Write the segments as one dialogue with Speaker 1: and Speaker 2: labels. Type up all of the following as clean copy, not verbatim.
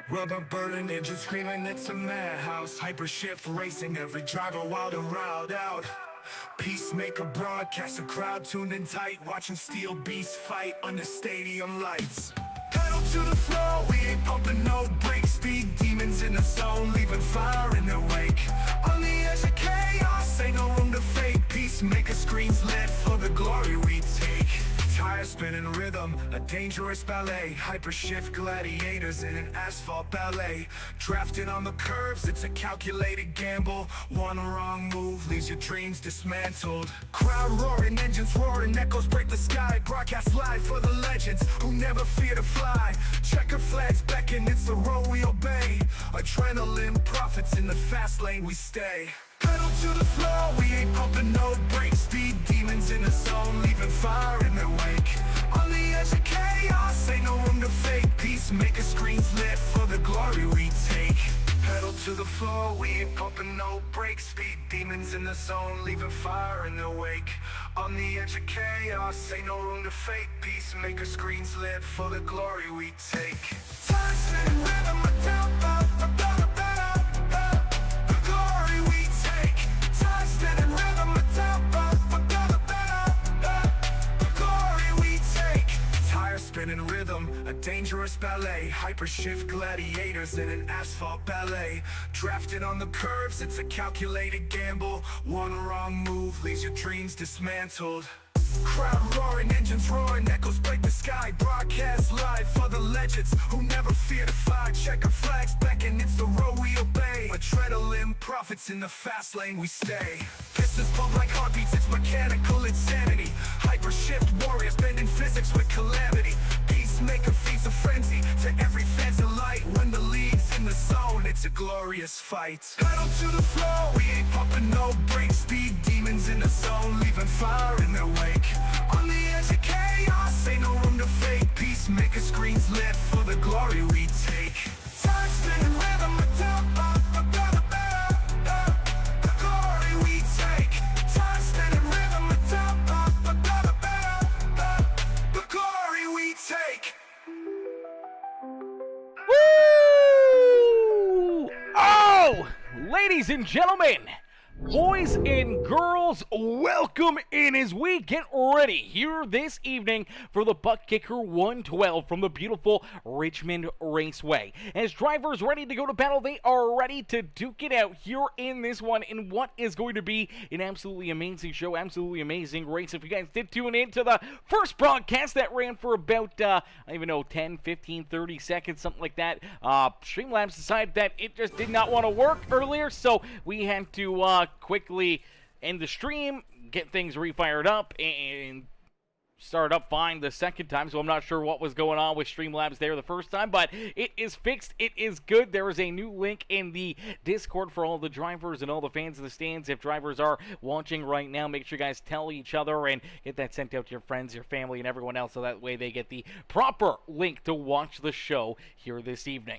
Speaker 1: Rubber burning engine screaming, it's a madhouse. Hypershift racing, every driver wild and riled out. Peacemaker broadcast, a crowd tuned in tight, watching steel beasts fight under stadium lights. Pedal to the floor, we ain't pumping no brake speed. Demons in the zone, leaving fire in their wake. On the edge of chaos, ain't no room to fake. Peacemaker screens lit for the glory we take. Tires spinning rhythm, a dangerous ballet. Hypershift gladiators in an asphalt ballet. Drafting on the curves, it's a calculated gamble. One wrong move leaves your dreams dismantled. Crowd roaring, engines roaring, echoes break the sky. Broadcast live for the legends who never fear to fly. Checker flags beckon, it's the road we obey. Adrenaline profits, in the fast lane we stay. Pedal to the floor, we ain't pumping no brake speed. Demons in the zone, leaving fire in their wake. On the edge of chaos, ain't no room to fake. Peacemaker screens lit for the glory we take. Pedal to the floor, we ain't pumping no brake speed. Demons in the zone, leaving fire in their wake. On the edge of chaos, ain't no room to fake. Peacemaker screens lit for the glory we take. Time spinning rhythm, a tempo, the glory we take. Time spinning rhythm, a tempo, the glory we take. Tire spinning rhythm, a dangerous ballet. Hypershift gladiators in an asphalt ballet. Drafted on the curves, it's a calculated gamble. One wrong move leaves your dreams dismantled. Crowd roaring, engines roaring, echoes break the sky. Broadcast live for the legends who never fear to fly. Checker flags beckon, it's the road we obey. Adrenaline profits, in the fast lane we stay. Pistons pump like heartbeats, it's mechanical insanity. Hypershift warriors bending physics with calamity. Peacemaker feeds a frenzy to every fan's delight. When the lead's in the zone, it's a glorious fight. Pedal to the floor, we ain't pumping no brake speed. Demons in the zone, leaving fire in their wake. On the edge of chaos, ain't no room to fake. Peacemaker screens lit for the glory we take. Time spinning rhythm, the glory we take. Time spinning rhythm, the glory we take.
Speaker 2: Woo! Oh! Ladies and gentlemen, boys and girls, welcome in as we get ready here this evening for the Buttkicker 112 from the beautiful Richmond Raceway. As drivers ready to go to battle, they are ready to duke it out here in this one in what is going to be an absolutely amazing show, absolutely amazing race. If you guys did tune in to the first broadcast that ran for about, I don't even know, 10, 15, 30 seconds, something like that, Streamlabs decided that it just did not want to work earlier, so we had to quickly end the stream, get things refired up, and start up fine the second time. So I'm not sure what was going on with Streamlabs there the first time, but it is fixed. It is good. There is a new link in the Discord for all the drivers and all the fans of the stands. If drivers are watching right now, make sure you guys tell each other and get that sent out to your friends, your family, and everyone else, so that way they get the proper link to watch the show here this evening.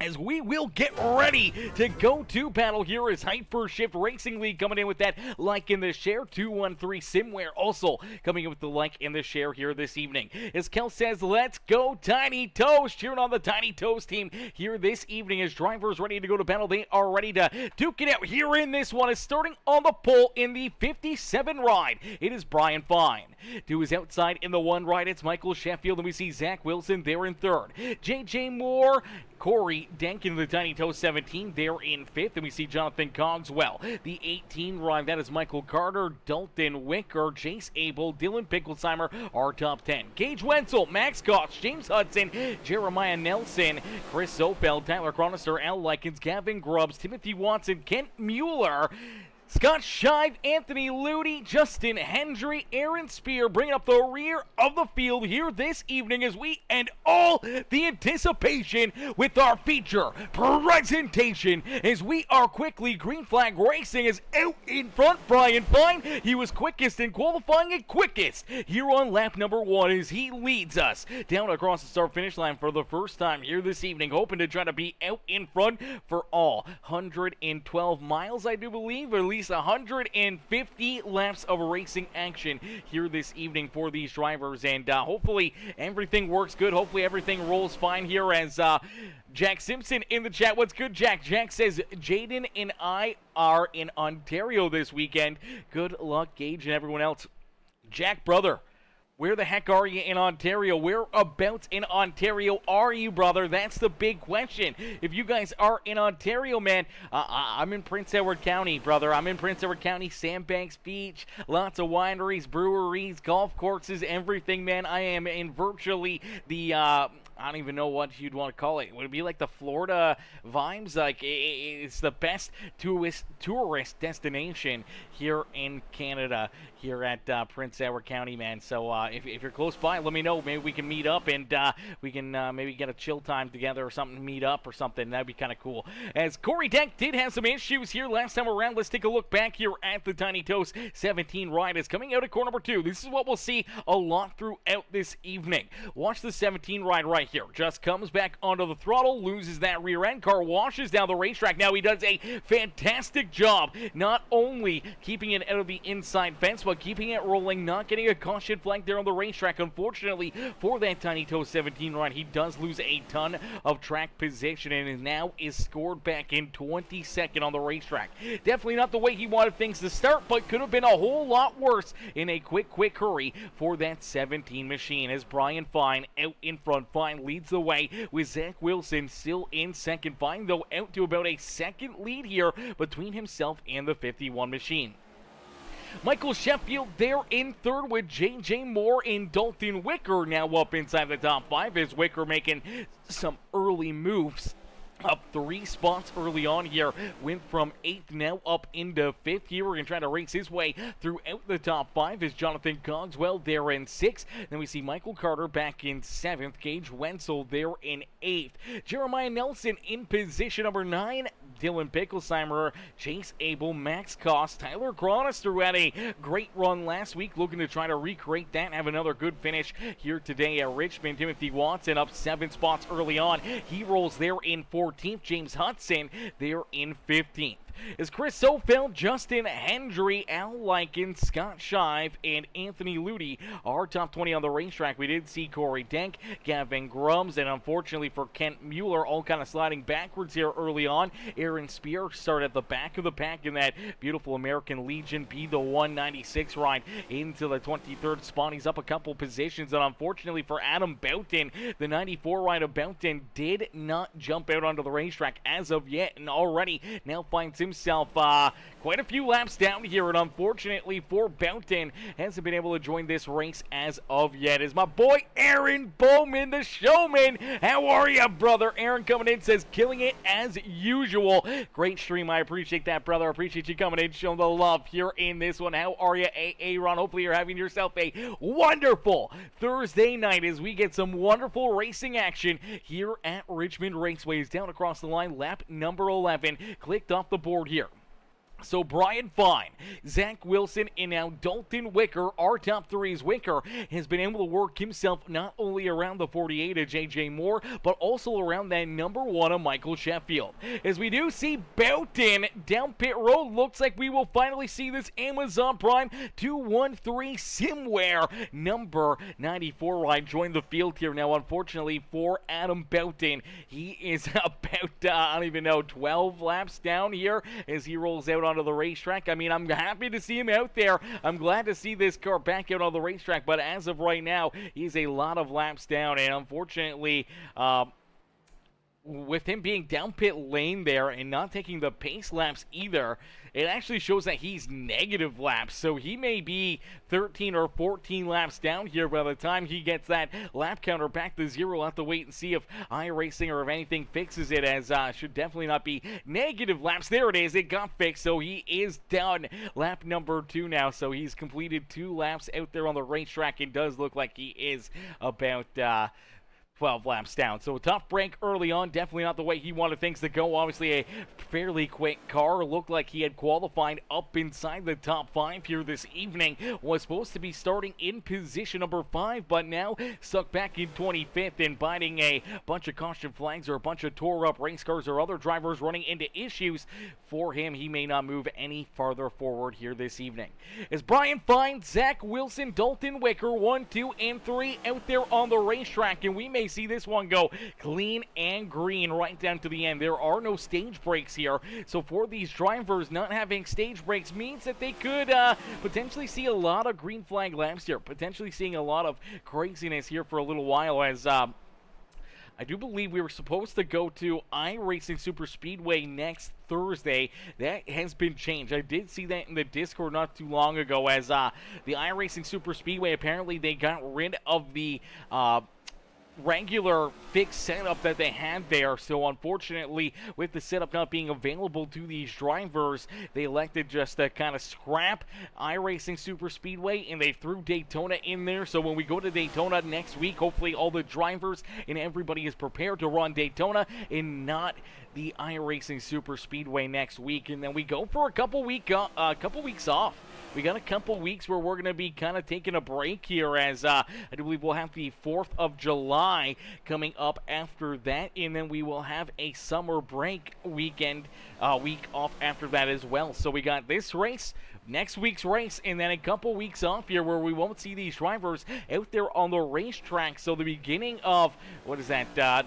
Speaker 2: As we will get ready to go to battle here is Hypershift Racing League coming in with that like in the share. 213 Simware also coming in with the like in the share here this evening. As Kel says, let's go Tiny Toast. Cheering on the Tiny Toast team here this evening as drivers ready to go to battle. They are ready to duke it out here in this one. Is starting on the pole in the 57 ride. It is Brian Fine. To his outside in the 1 ride, it's Michael Sheffield, and we see Zach Wilson there in 3rd. JJ Moore, Corey Denkin, the Tiny Toast 17, there in 5th. And we see Jonathan Cogswell. The 18 ride, that is Michael Carter, Dalton Wicker, Jace Abel, Dylan Picklesheimer, our top 10. Gage Wenzel, Max Cox, James Hudson, Jeremiah Nelson, Chris Opel, Tyler Chronister, Al Likens, Gavin Grubbs, Timothy Watson, Kent Mueller, Scott Shive, Anthony Ludi, Justin Hendry, Aaron Spear bringing up the rear of the field here this evening as we end all the anticipation with our feature presentation as we are quickly. Green Flag Racing is out in front. Brian Fine, he was quickest in qualifying and quickest here on lap number 1 as he leads us down across the start finish line for the first time here this evening, hoping to try to be out in front for all 112 miles, I do believe, or at least least 150 laps of racing action here this evening for these drivers, and hopefully everything works good. Hopefully everything rolls fine here as Jack Simpson in the chat. What's good, Jack? Jack says, Jaden and I are in Ontario this weekend. Good luck, Gage, and everyone else. Jack, brother, where the heck are you in Ontario? Whereabouts in Ontario are you, brother? That's the big question. If you guys are in Ontario, man, I'm in Prince Edward County, brother. I'm in Prince Edward County, Sandbanks Beach, lots of wineries, breweries, golf courses, everything, man. I am in virtually the I don't even know what you'd want to call it. Would it be like the Florida vibes? Like, it's the best tourist destination here in Canada, here at Prince Edward County, man. So if you're close by, let me know. Maybe we can meet up and we can maybe get a chill time together or something, meet up or something. That'd be kind of cool. As Corey Denk did have some issues here last time around, let's take a look back here at the Tiny Toast 17 ride. Is coming out of core number 2. This is what we'll see a lot throughout this evening. Watch the 17 ride right here. Just comes back onto the throttle, loses that rear end. Car washes down the racetrack. Now he does a fantastic job, not only keeping it out of the inside fence, but keeping it rolling, not getting a caution flag there on the racetrack. Unfortunately for that Tiny Toe 17 ride, he does lose a ton of track position and now is scored back in 22nd on the racetrack. Definitely not the way he wanted things to start, but could have been a whole lot worse in a quick hurry for that 17 machine. As Brian Fine out in front, Fine leads the way with Zach Wilson still in second. Fine, though, out to about a second lead here between himself and the 51 machine. Michael Sheffield there in third with J.J. Moore and Dalton Wicker now up inside the top 5 as Wicker making some early moves. Up 3 spots early on here, went from 8th now up into 5th here. We're going to try to race his way throughout the top 5 as Jonathan Cogswell there in 6th. Then we see Michael Carter back in 7th. Gage Wenzel there in 8th. Jeremiah Nelson in position number 9. Dylan Picklesheimer, Chase Abel, Max Koss, Tyler Chronister, who had a great run last week, looking to try to recreate that and have another good finish here today at Richmond. Timothy Watson up 7 spots early on. He rolls there in 14th. James Hudson there in 15th. As Chris Sofeld, Justin Hendry, Al Lykin, Scott Shive, and Anthony Ludi are top 20 on the racetrack. We did see Corey Denk, Gavin Grums, and unfortunately for Kent Mueller, all kind of sliding backwards here early on. Aaron Spear started at the back of the pack in that beautiful American Legion Be the 196 ride into the 23rd spot. He's up a couple positions, and unfortunately for Adam Boughton, the 94 ride of Boughton did not jump out onto the racetrack as of yet, and already now finds himself quite a few laps down here, and unfortunately for Boughton, hasn't been able to join this race as of yet. Is my boy Aaron Bowman, the showman. How are you, brother? Aaron coming in says, killing it as usual. Great stream. I appreciate that, brother. I appreciate you coming in, showing the love here in this one. How are you, Aaron? Hopefully you're having yourself a wonderful Thursday night as we get some wonderful racing action here at Richmond Raceway. Down across the line, lap number 11, clicked off the board here. So Brian Fine, Zach Wilson, and now Dalton Wicker, our top 3's Wicker, has been able to work himself not only around the 48 of J.J. Moore, but also around that number 1 of Michael Sheffield. As we do see Boughton down pit road, looks like we will finally see this Amazon Prime 213 Simware number 94 ride join the field here. Now, unfortunately for Adam Boughton, he is about, I don't even know, 12 laps down here as he rolls out onto the racetrack. I mean, I'm happy to see him out there. I'm glad to see this car back out on the racetrack, but as of right now, he's a lot of laps down, and unfortunately, with him being down pit lane there and not taking the pace laps either, it actually shows that he's negative laps. So he may be 13 or 14 laps down here by the time he gets that lap counter back to 0. We'll have to wait and see if iRacing or if anything fixes it, as should definitely not be negative laps. There it is. It got fixed. So he is down lap number 2 now. So he's completed 2 laps out there on the racetrack. It does look like he is about 12 laps down. So a tough break early on. Definitely not the way he wanted things to go. Obviously a fairly quick car. Looked like he had qualified up inside the top 5 here this evening. Was supposed to be starting in position number 5, but now stuck back in 25th and biting a bunch of caution flags or a bunch of tore up race cars or other drivers running into issues. For him, he may not move any farther forward here this evening. As Brian Fine, Zach Wilson, Dalton Wicker, 1, 2, and 3 out there on the racetrack, and we may see this one go clean and green right down to the end. There are no stage breaks here, so for these drivers, not having stage breaks means that they could potentially see a lot of green flag laps here, potentially seeing a lot of craziness here for a little while, as I do believe we were supposed to go to iRacing Super Speedway next Thursday. That has been changed. I did see that in the Discord not too long ago, as the iRacing Super Speedway, apparently they got rid of the regular fixed setup that they had there. So unfortunately, with the setup not being available to these drivers, they elected just to kind of scrap iRacing Super Speedway, and they threw Daytona in there. So when we go to Daytona next week, hopefully all the drivers and everybody is prepared to run Daytona and not the iRacing Super Speedway next week. And then we go for a couple weeks off. We got a couple weeks where we're going to be kind of taking a break here, as I do believe we'll have the 4th of July coming up after that, and then we will have a summer break week off after that as well. So we got this race, next week's race, and then a couple weeks off here where we won't see these drivers out there on the racetrack. So the beginning of,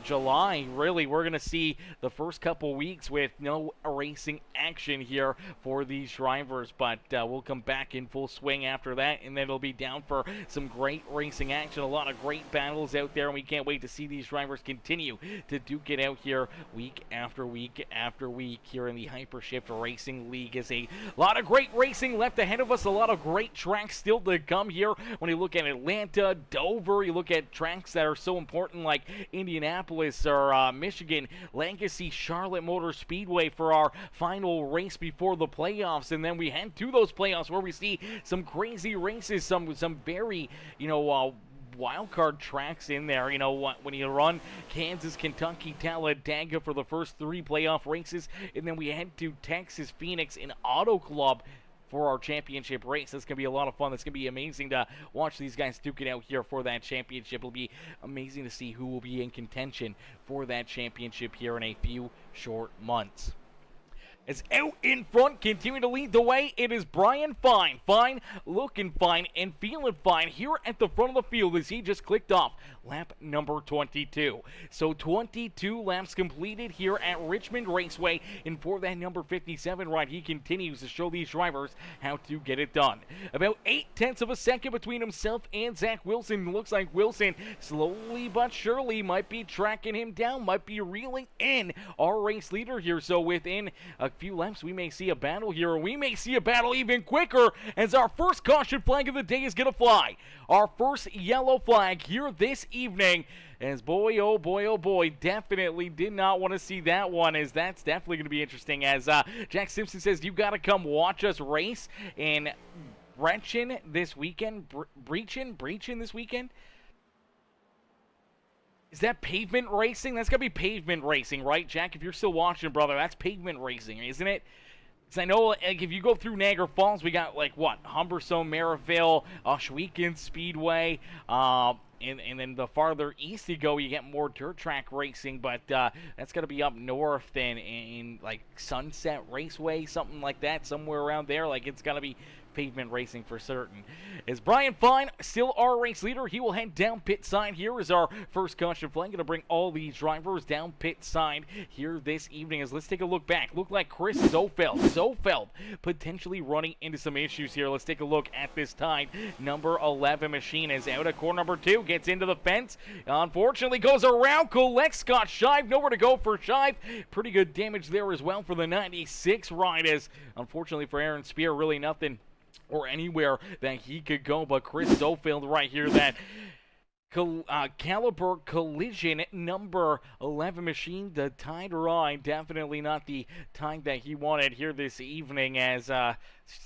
Speaker 2: July, really, we're going to see the first couple weeks with no racing action here for these drivers, but we'll come back in full swing after that, and then it'll be down for some great racing action, a lot of great battles out there, and we can't wait to see these drivers continue to duke it out here week after week after week here in the Hypershift Racing League. Is a lot of great racing left ahead of us, a lot of great tracks still to come here. When you look at Atlanta, Dover, you look at tracks that are so important like Indianapolis or Michigan, Legacy, Charlotte Motor Speedway for our final race before the playoffs, and then we head to those playoffs where we see some crazy races, some very, wild card tracks in there. You know what, when you run Kansas, Kentucky, Talladega for the first 3 playoff races, and then we head to Texas, Phoenix, and Auto Club for our championship race. That's going to be a lot of fun. That's going to be amazing to watch these guys duke it out here for that championship. It'll be amazing to see who will be in contention for that championship here in a few short months. As out in front, continuing to lead the way, it is Brian Fine. Fine, looking fine and feeling fine here at the front of the field as he just clicked off lap number 22. So 22 laps completed here at Richmond Raceway, and for that number 57 ride, he continues to show these drivers how to get it done. About 0.8 of a second between himself and Zach Wilson. Looks like Wilson slowly but surely might be tracking him down, might be reeling in our race leader here. So within a few laps, we may see a battle here, or we may see a battle even quicker, as our first caution flag of the day is going to fly. Our first yellow flag here this evening, as boy, oh boy, oh boy, definitely did not want to see that one, as that's definitely going to be interesting, as Jack Simpson says, you got to come watch us race in Brechen this weekend. Brechen this weekend? Is that pavement racing? That's got to be pavement racing, right, Jack? If you're still watching, brother, that's pavement racing, isn't it? Because I know, like, if you go through Niagara Falls, we got, like, what? Humbersome, Maryville, Ohsweken Speedway, and then the farther east you go, you get more dirt track racing, but that's got to be up north in, like, Sunset Raceway, something like that, somewhere around there. Like, it's got to be pavement racing for certain. As Brian Fine, still our race leader, he will head down pit side. Here is our first caution flag. Going to bring all these drivers down pit side here this evening. As let's take a look back. Look like Chris Zofeld potentially running into some issues here. Let's take a look at this time. Number 11 machine is out at corner number 2, gets into the fence. Unfortunately, goes around, collects Scott Shive. Nowhere to go for Shive. Pretty good damage there as well for the 96 ride, as unfortunately for Aaron Spear, really nothing or anywhere that he could go, but Chris Zofeld right here, that Caliber Collision number 11 machine, the tied ride, definitely not the time that he wanted here this evening, as let's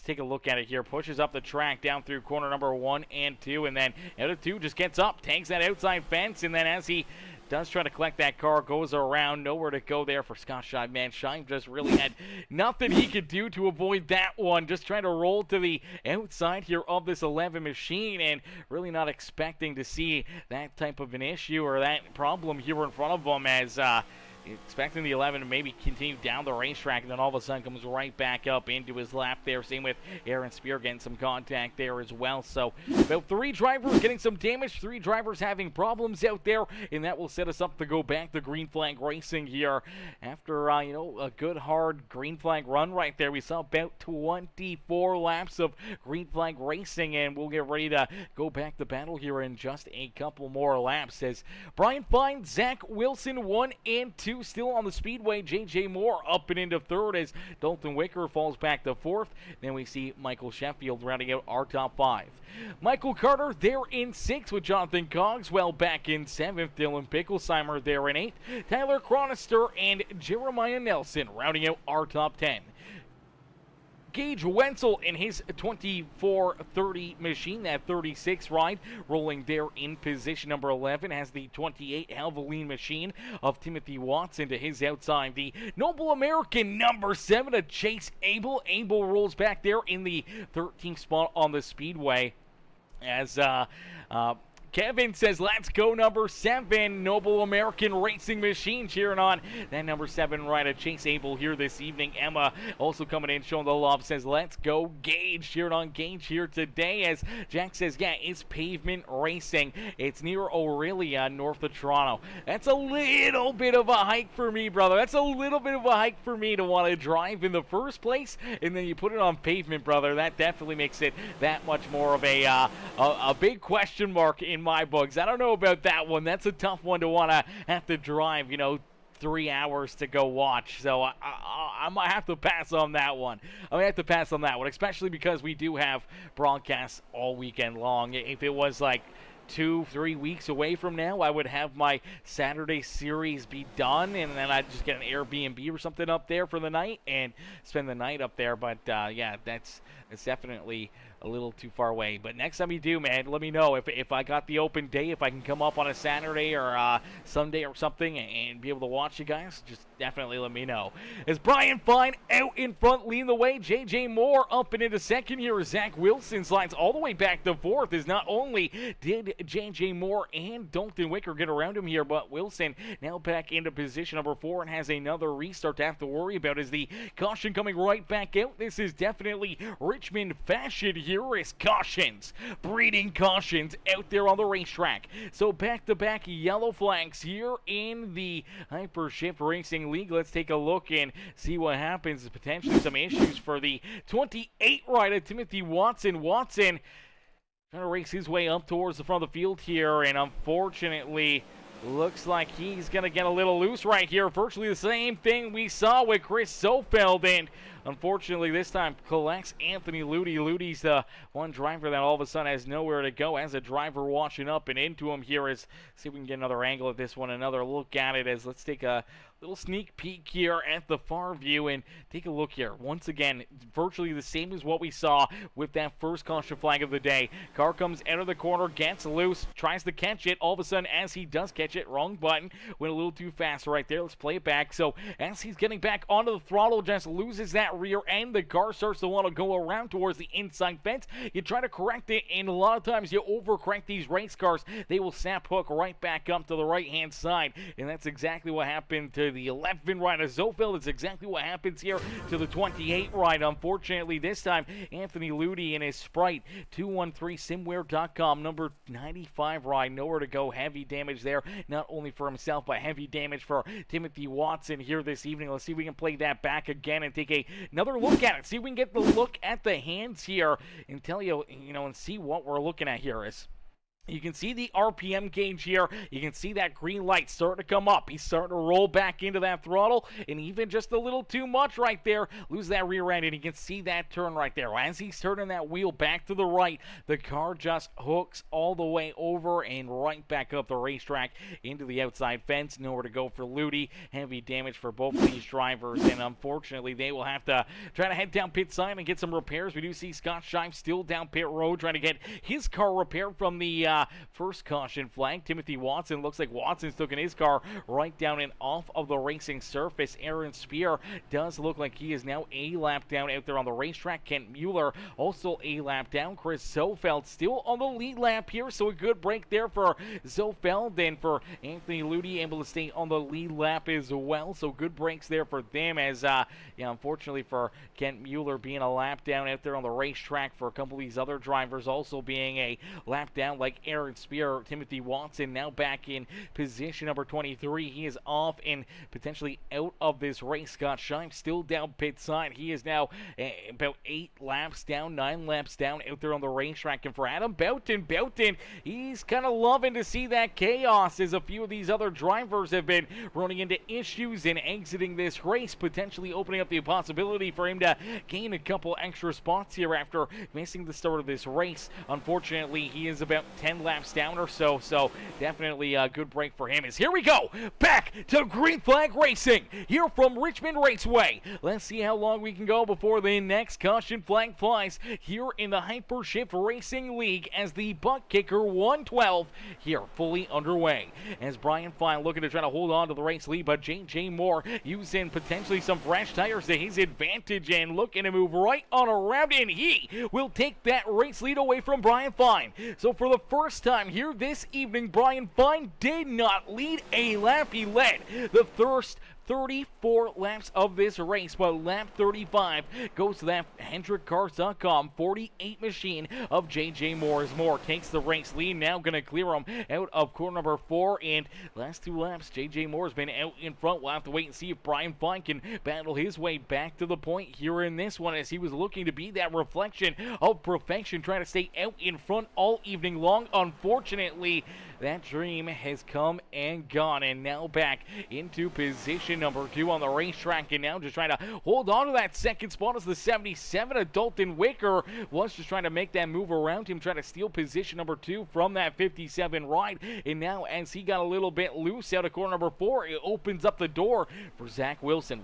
Speaker 2: take a look at it here. Pushes up the track down through corner number 1 and 2, and then out of 2 just gets up, takes that outside fence, and then as he does try to collect that car, goes around, nowhere to go there for Scott Scheib. Man, Scheib just really had nothing he could do to avoid that one. Just trying to roll to the outside here of this 11 machine, and really not expecting to see that type of an issue or that problem here in front of him, as expecting the 11 to maybe continue down the racetrack, and then all of a sudden comes right back up into his lap there. Same with Aaron Spear getting some contact there as well. So about 3 drivers getting some damage, 3 drivers having problems out there, and that will set us up to go back to green flag racing here after a good hard green flag run right there. We saw about 24 laps of green flag racing, and we'll get ready to go back to battle here in just a couple more laps, as Brian Fine, Zach Wilson 1 and 2 still on the speedway. J.J. Moore up and into 3rd as Dalton Wicker falls back to 4th. Then we see Michael Sheffield rounding out our top 5. Michael Carter there in 6th with Jonathan Cogswell back in 7th. Dylan Picklesheimer there in 8th. Tyler Chronister and Jeremiah Nelson rounding out our top 10. Gage Wenzel in his 2430 machine, that 36 ride, rolling there in position number 11, has the 28 Helveline machine of Timothy Watson to his outside. The Noble American number 7 of Chase Abel. Abel rolls back there in the 13th spot on the speedway, as Kevin says, let's go number 7, Noble American Racing Machine, cheering on that number 7 rider, Chase Abel, here this evening. Emma also coming in, showing the love, says, let's go Gage, cheering on Gage here today, as Jack says, yeah, it's pavement racing. It's near Aurelia, north of Toronto. That's a little bit of a hike for me, brother. That's a little bit of a hike for me to want to drive in the first place, and then you put it on pavement, brother. That definitely makes it that much more of a big question mark in my books. I don't know about that one. That's a tough one to want to have to drive, 3 hours to go watch. So I might have to pass on that one. Especially because we do have broadcasts all weekend long. If it was like 2-3 weeks away from now, I would have my Saturday series be done, and then I'd just get an Airbnb or something up there for the night and spend the night up there. But yeah, that's definitely a little too far away. But next time you do, man, let me know if I got the open day, if I can come up on a Saturday or Sunday or something and be able to watch you guys. Just definitely let me know. As Brian Fine out in front leading the way, J.J. Moore up and into 2nd here. Zach Wilson slides all the way back to 4th, as not only did J.J. Moore and Dalton Wicker get around him here, but Wilson now back into position number 4 and has another restart to have to worry about, as the caution coming right back out. This is definitely Richmond fashion here, as cautions, breeding cautions out there on the racetrack. So back-to-back yellow flags here in the Hypershift Racing League. Let's take a look and see what happens. Potentially some issues for the 28 rider, Timothy Watson. Watson trying to race his way up towards the front of the field here, and unfortunately looks like he's going to get a little loose right here. Virtually the same thing we saw with Chris Sofeld, and unfortunately this time collects Anthony Ludy. Ludy's the one driver that all of a sudden has nowhere to go, as a driver washing up and into him here. As see if we can get another angle at this one, another look at it, as let's take a little sneak peek here at the far view and take a look here. Once again, virtually the same as what we saw with that first caution flag of the day. Car comes out of the corner, gets loose, tries to catch it. All of a sudden, as he does catch it, wrong button, went a little too fast right there. Let's play it back. So as he's getting back onto the throttle, just loses that rear end. The car starts to want to go around towards the inside fence. You try to correct it, and a lot of times you overcorrect these race cars. They will snap hook right back up to the right-hand side, and that's exactly what happened to the 11 rider Zofeld. It's exactly what happens here to the 28 ride. Unfortunately, this time, Anthony Ludy in his Sprite 213simware.com number 95 ride. Nowhere to go. Heavy damage there, not only for himself, but heavy damage for Timothy Watson here this evening. Let's see if we can play that back again and take another look at it. See if we can get the look at the hands here and tell you, and see what we're looking at here. Is you can see the RPM gauge here. You can see that green light starting to come up. He's starting to roll back into that throttle, and even just a little too much right there, lose that rear end, and you can see that turn right there. As he's turning that wheel back to the right, the car just hooks all the way over and right back up the racetrack into the outside fence. Nowhere to go for Ludy. Heavy damage for both of these drivers, and unfortunately, they will have to try to head down pit side and get some repairs. We do see Scott Scheib still down pit road trying to get his car repaired from the first caution flag. Timothy Watson, looks like Watson's taking his car right down and off of the racing surface. Aaron Spear does look like he is now a lap down out there on the racetrack. Kent Mueller also a lap down. Chris Zofeld still on the lead lap here, so a good break there for Zofeld, and for Anthony Ludi able to stay on the lead lap as well, so good breaks there for them, as unfortunately for Kent Mueller being a lap down out there on the racetrack, for a couple of these other drivers also being a lap down, like Aaron Spear. Timothy Watson now back in position number 23. He is off and potentially out of this race. Scott Scheim still down pit side. He is now about 8 laps down, 9 laps down out there on the racetrack. And for Adam Boughton, he's kind of loving to see that chaos, as a few of these other drivers have been running into issues and exiting this race, potentially opening up the possibility for him to gain a couple extra spots here after missing the start of this race. Unfortunately, he is about 10 laps down or so definitely a good break for him. As here we go, back to green flag racing here from Richmond Raceway. Let's see how long we can go before the next caution flag flies here in the Hypershift Racing League, as the Buttkicker 112 here fully underway, as Brian Fine looking to try to hold on to the race lead, but J.J. Moore using potentially some fresh tires to his advantage and looking to move right on around, and he will take that race lead away from Brian Fine. So for the first time here this evening, Brian Fine did not lead a lap. He led the first 34 laps of this race, but lap 35 goes to that HendrickCars.com 48 machine of J.J. Moore, as Moore takes the race lead. Now going to clear him out of corner number 4, and last 2 laps J.J. Moore's been out in front. We'll have to wait and see if Brian Fine can battle his way back to the point here in this one, as he was looking to be that reflection of perfection, trying to stay out in front all evening long. Unfortunately, that dream has come and gone, and now back into position number 2 on the racetrack, and now just trying to hold on to that second spot as the 77 of Dalton Wicker was just trying to make that move around him, trying to steal position number 2 from that 57 ride. And now, as he got a little bit loose out of corner number 4, it opens up the door for Zach Wilson.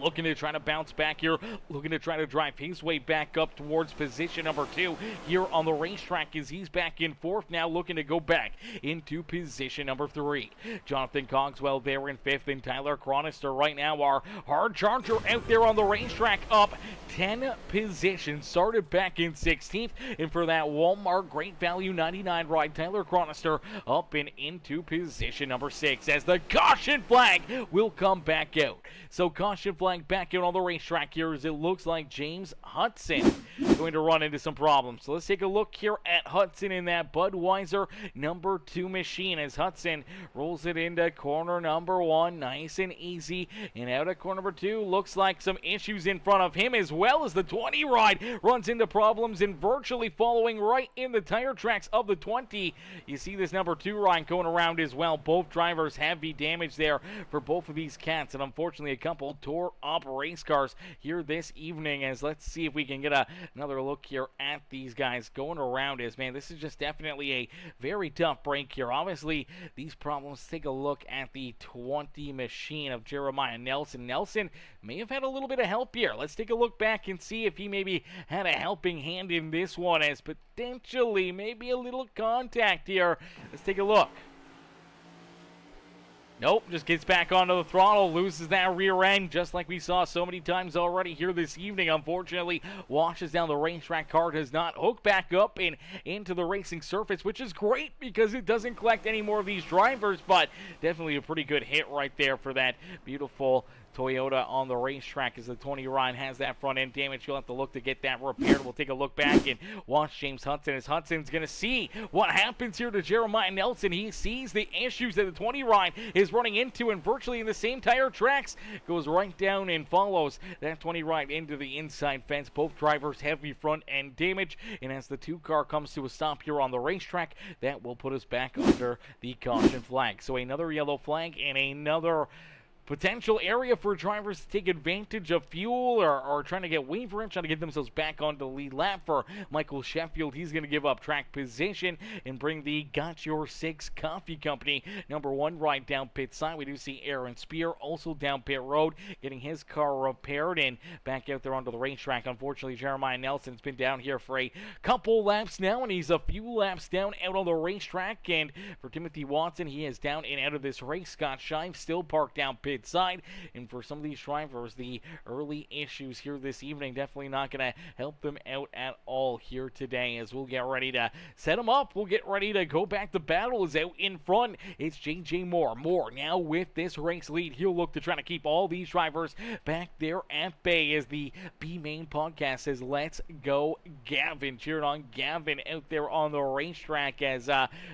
Speaker 2: Looking to try to bounce back here, looking to try to drive his way back up towards position number 2 here on the racetrack, as he's back in 4th now, looking to go back into position number 3. Jonathan Cogswell there in 5th, and Tyler Chronister right now, our hard charger out there on the racetrack, up 10 positions, started back in 16th, and for that Walmart Great Value 99 ride, Tyler Chronister up and into position number 6, as the caution flag will come back out. So caution flag back out on the racetrack here, as it looks like James Hudson going to run into some problems. So let's take a look here at Hudson in that Budweiser number 2 machine, as Hudson rolls it into corner number 1 nice and easy, and out of corner number 2 looks like some issues in front of him, as well as the 20 ride runs into problems and virtually following right in the tire tracks of the 20. You see this number 2 ride going around as well. Both drivers heavy damage there for both of these cats, and unfortunately a couple tore up race cars here this evening. As let's see if we can get another look here at these guys going around. As man, this is just definitely a very tough break here. Obviously these problems, take a look at the 20 machine of Jeremiah Nelson. Nelson may have had a little bit of help here. Let's take a look back and see if he maybe had a helping hand in this one, as potentially maybe a little contact here. Let's take a look. Nope, just gets back onto the throttle, loses that rear end, just like we saw so many times already here this evening. Unfortunately, washes down the racetrack. Car does not hook back up and into the racing surface, which is great because it doesn't collect any more of these drivers, but definitely a pretty good hit right there for that beautiful Toyota on the racetrack, as the 20 ride has that front end damage. You'll have to look to get that repaired. We'll take a look back and watch James Hudson, as Hudson's going to see what happens here to Jeremiah Nelson. He sees the issues that the 20 ride is running into, and virtually in the same tire tracks goes right down and follows that 20 ride into the inside fence. Both drivers heavy front end damage, and as the 2 car comes to a stop here on the racetrack, that will put us back under the caution flag. So another yellow flag and another potential area for drivers to take advantage of fuel or trying to get wave room, trying to get themselves back onto the lead lap for Michael Sheffield. He's going to give up track position and bring the Got Your Six Coffee Company #1 ride down pit side. We do see Aaron Spear also down pit road getting his car repaired and back out there onto the racetrack. Unfortunately, Jeremiah Nelson's been down here for a couple laps now, and he's a few laps down out on the racetrack. And for Timothy Watson, he is down and out of this race. Scott Shive still parked down pit side, and for some of these drivers, the early issues here this evening definitely not going to help them out at all here today. As we'll get ready to set them up, we'll get ready to go back. The battle is out in front. It's JJ Moore now with this race lead. He'll look to try to keep all these drivers back there at bay. As the B Main podcast says, let's go Gavin. Cheering on Gavin out there on the racetrack as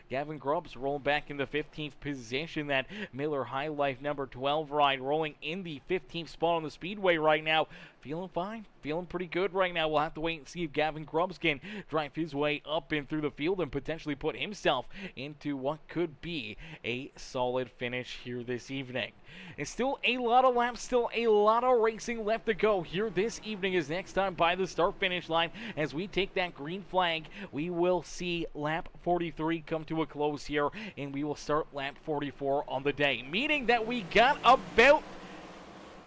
Speaker 2: Gavin Grubbs rolling back in the 15th position. That Miller High Life #12 ride rolling in the 15th spot on the speedway right now. Feeling fine, feeling pretty good right now. We'll have to wait and see if Gavin Grubbs can drive his way up and through the field and potentially put himself into what could be a solid finish here this evening. It's still a lot of laps, still a lot of racing left to go here this evening. Is next time by the start-finish line. As we take that green flag, we will see lap 43 come to a close here, and we will start lap 44 on the day, meaning that we got about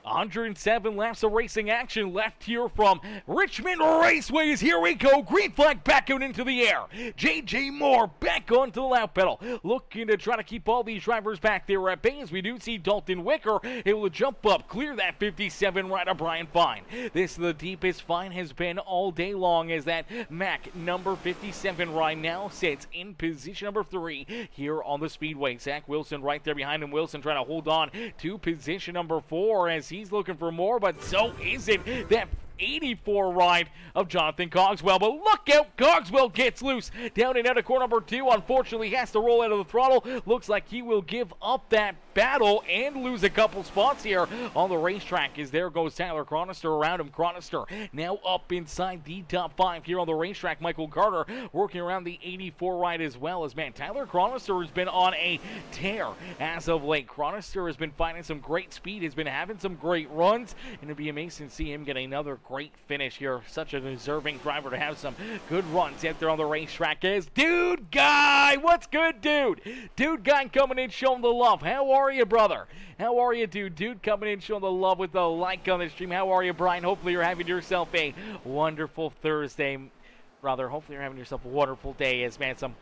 Speaker 2: 107 laps of racing action left here from Richmond Raceway. Here we go. Green flag back out into the air. JJ Moore back onto the lap pedal, looking to try to keep all these drivers back there at bay. As we do see Dalton Wicker able to jump up, clear that 57 rider Brian Fine. This is the deepest Fine has been all day long, as that Mac #57 ride now sits in position #3 here on the speedway. Zach Wilson right there behind him. Wilson trying to hold on to position #4 as he's looking for more, but so is it that 84 ride of Jonathan Cogswell. But look out, Cogswell gets loose down and out of corner #2. Unfortunately, he has to roll out of the throttle. Looks like he will give up that battle and lose a couple spots here on the racetrack, as there goes Tyler Chronister around him. Chronister now up inside the top 5 here on the racetrack. Michael Carter working around the 84 ride as well. As man, Tyler Chronister has been on a tear as of late. Chronister has been finding some great speed, has been having some great runs, and it'd be amazing to see him get another great finish here. Such a deserving driver to have some good runs out there on the racetrack. Is Dude Guy. What's good, dude? Dude Guy coming in showing the love. How are you, brother? How are you, dude? Dude coming in showing the love with the like on the stream. How are you, Brian? Hopefully you're having yourself a wonderful Thursday. Hopefully you're having yourself a wonderful day. As man, some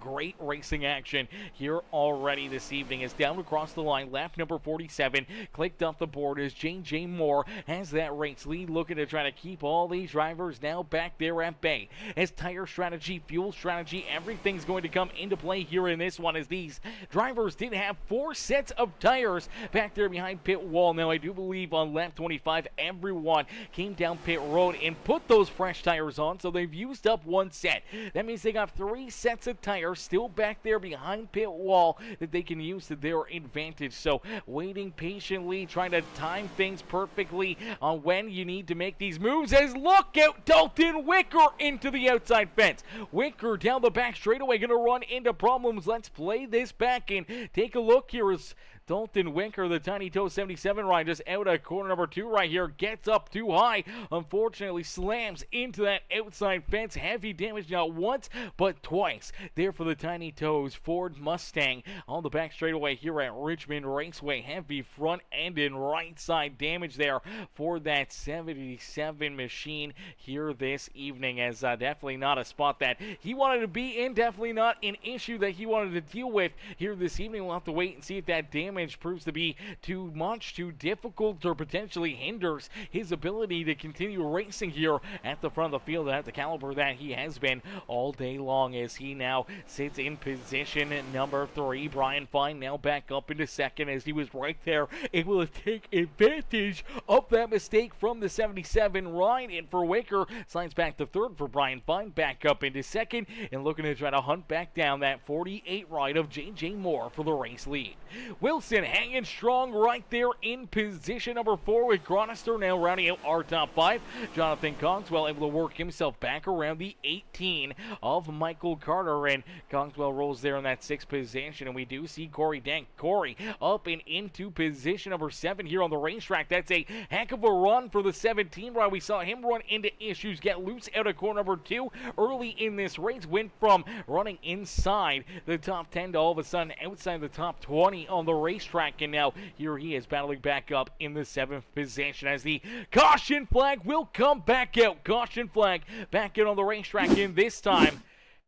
Speaker 2: great racing action here already this evening. Is down across the line, lap number 47, clicked off the board as JJ Moore has that race lead, looking to try to keep all these drivers now back there at bay. As tire strategy, fuel strategy, everything's going to come into play here in this one, as these drivers did have 4 sets of tires back there behind pit wall. Now, I do believe on lap 25, everyone came down pit road and put those fresh tires on, so they've used up 1 set. That means they got 3 sets of tires still back there behind pit wall that they can use to their advantage. So waiting patiently, trying to time things perfectly on when you need to make these moves. As look out, Dalton Wicker into the outside fence. Wicker down the back straightaway, going to run into problems. Let's play this back and take a look here as Dalton Wicker, the Tiny Toe 77 ride, just out of corner #2 right here, gets up too high. Unfortunately, slams into that outside fence. Heavy damage not once, but twice. There for the Tiny Toes Ford Mustang on the back straightaway here at Richmond Raceway. Heavy front end and right side damage there for that 77 machine here this evening, as definitely not a spot that he wanted to be in. Definitely not an issue that he wanted to deal with here this evening. We'll have to wait and see if that damage proves to be too much, too difficult, or potentially hinders his ability to continue racing here at the front of the field at the caliber that he has been all day long, as he now sits in position #3. Brian Fine now back up into second, as he was right there able to take advantage of that mistake from the 77 ride. And for Wicker, slides back to third for Brian Fine, back up into second, and looking to try to hunt back down that 48 ride of JJ Moore for the race lead. We'll Wilson hanging strong right there in position number 4 with Gronister now rounding out our top 5. Jonathan Cogswell able to work himself back around the 18 of Michael Carter, and Cogswell rolls there in that 6th position, and we do see Corey Dank. Corey up and into position number 7 here on the racetrack. That's a heck of a run for the 17 ride. We saw him run into issues, get loose out of corner number 2 early in this race, went from running inside the top 10 to all of a sudden outside the top 20 on the racetrack, and now here he is battling back up in the 7th position as the caution flag will come back out. Caution flag back out on the racetrack, and this time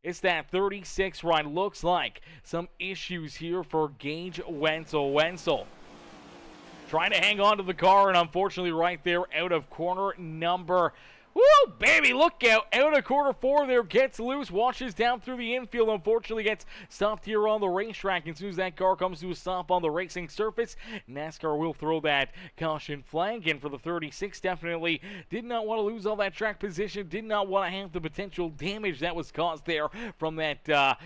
Speaker 2: it's that 36 ride. Looks like some issues here for Gage Wenzel. Wenzel trying to hang on to the car, and unfortunately right there out of corner number, woo, baby, look out. Out of corner 4 there, gets loose, washes down through the infield, unfortunately gets stopped here on the racetrack. And as soon as that car comes to a stop on the racing surface, NASCAR will throw that caution flag in for the 36. Definitely did not want to lose all that track position, did not want to have the potential damage that was caused there from that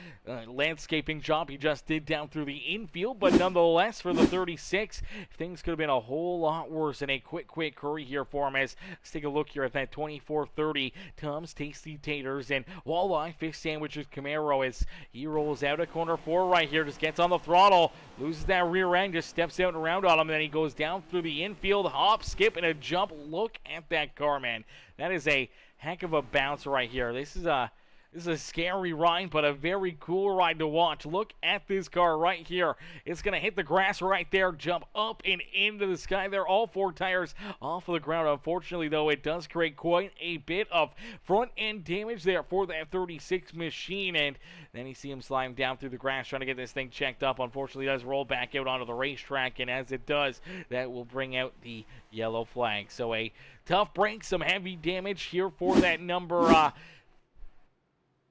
Speaker 2: landscaping job he just did down through the infield. But nonetheless, for the 36, things could have been a whole lot worse, and a quick hurry here for him. As let's take a look here at that 2430 Tom's Tasty Taters and Walleye Fish Sandwiches Camaro as he rolls out of corner 4 right here, just gets on the throttle, loses that rear end, just steps out and around on him, and then he goes down through the infield, hop, skip, and a jump. Look at that car, man. That is a heck of a bounce right here. This is a scary ride, but a very cool ride to watch. Look at this car right here. It's going to hit the grass right there, jump up and into the sky there. All 4 tires off of the ground. Unfortunately, though, it does create quite a bit of front-end damage there for that 36 machine. And then you see him sliding down through the grass, trying to get this thing checked up. Unfortunately, it does roll back out onto the racetrack, and as it does, that will bring out the yellow flag. So a tough break, some heavy damage here for that number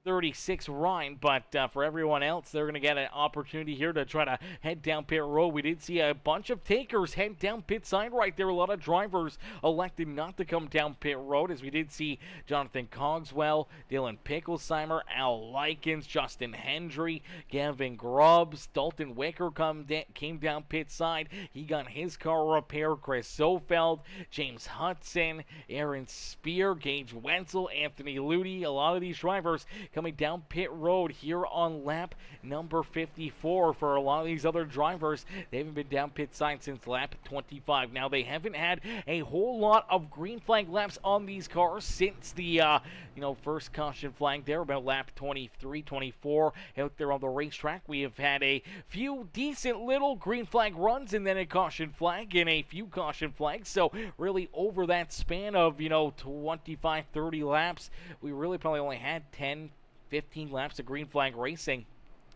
Speaker 2: 36 Ryan, but for everyone else, they're going to get an opportunity here to try to head down pit road. We did see a bunch of takers head down pit side right there. A lot of drivers elected not to come down pit road, as we did see Jonathan Cogswell, Dylan Picklesheimer, Al Likens, Justin Hendry, Gavin Grubbs, Dalton Wicker came down pit side. He got his car repaired. Chris Sofeld, James Hudson, Aaron Spear, Gage Wenzel, Anthony Ludi. A lot of these drivers coming down pit road here on lap number 54. For a lot of these other drivers, they haven't been down pit side since lap 25. Now, they haven't had a whole lot of green flag laps on these cars since the first caution flag there, about lap 23, 24 out there on the racetrack. We have had a few decent little green flag runs, and then a caution flag and a few caution flags. So really over that span of 25, 30 laps, we really probably only had 10, 15 laps of green flag racing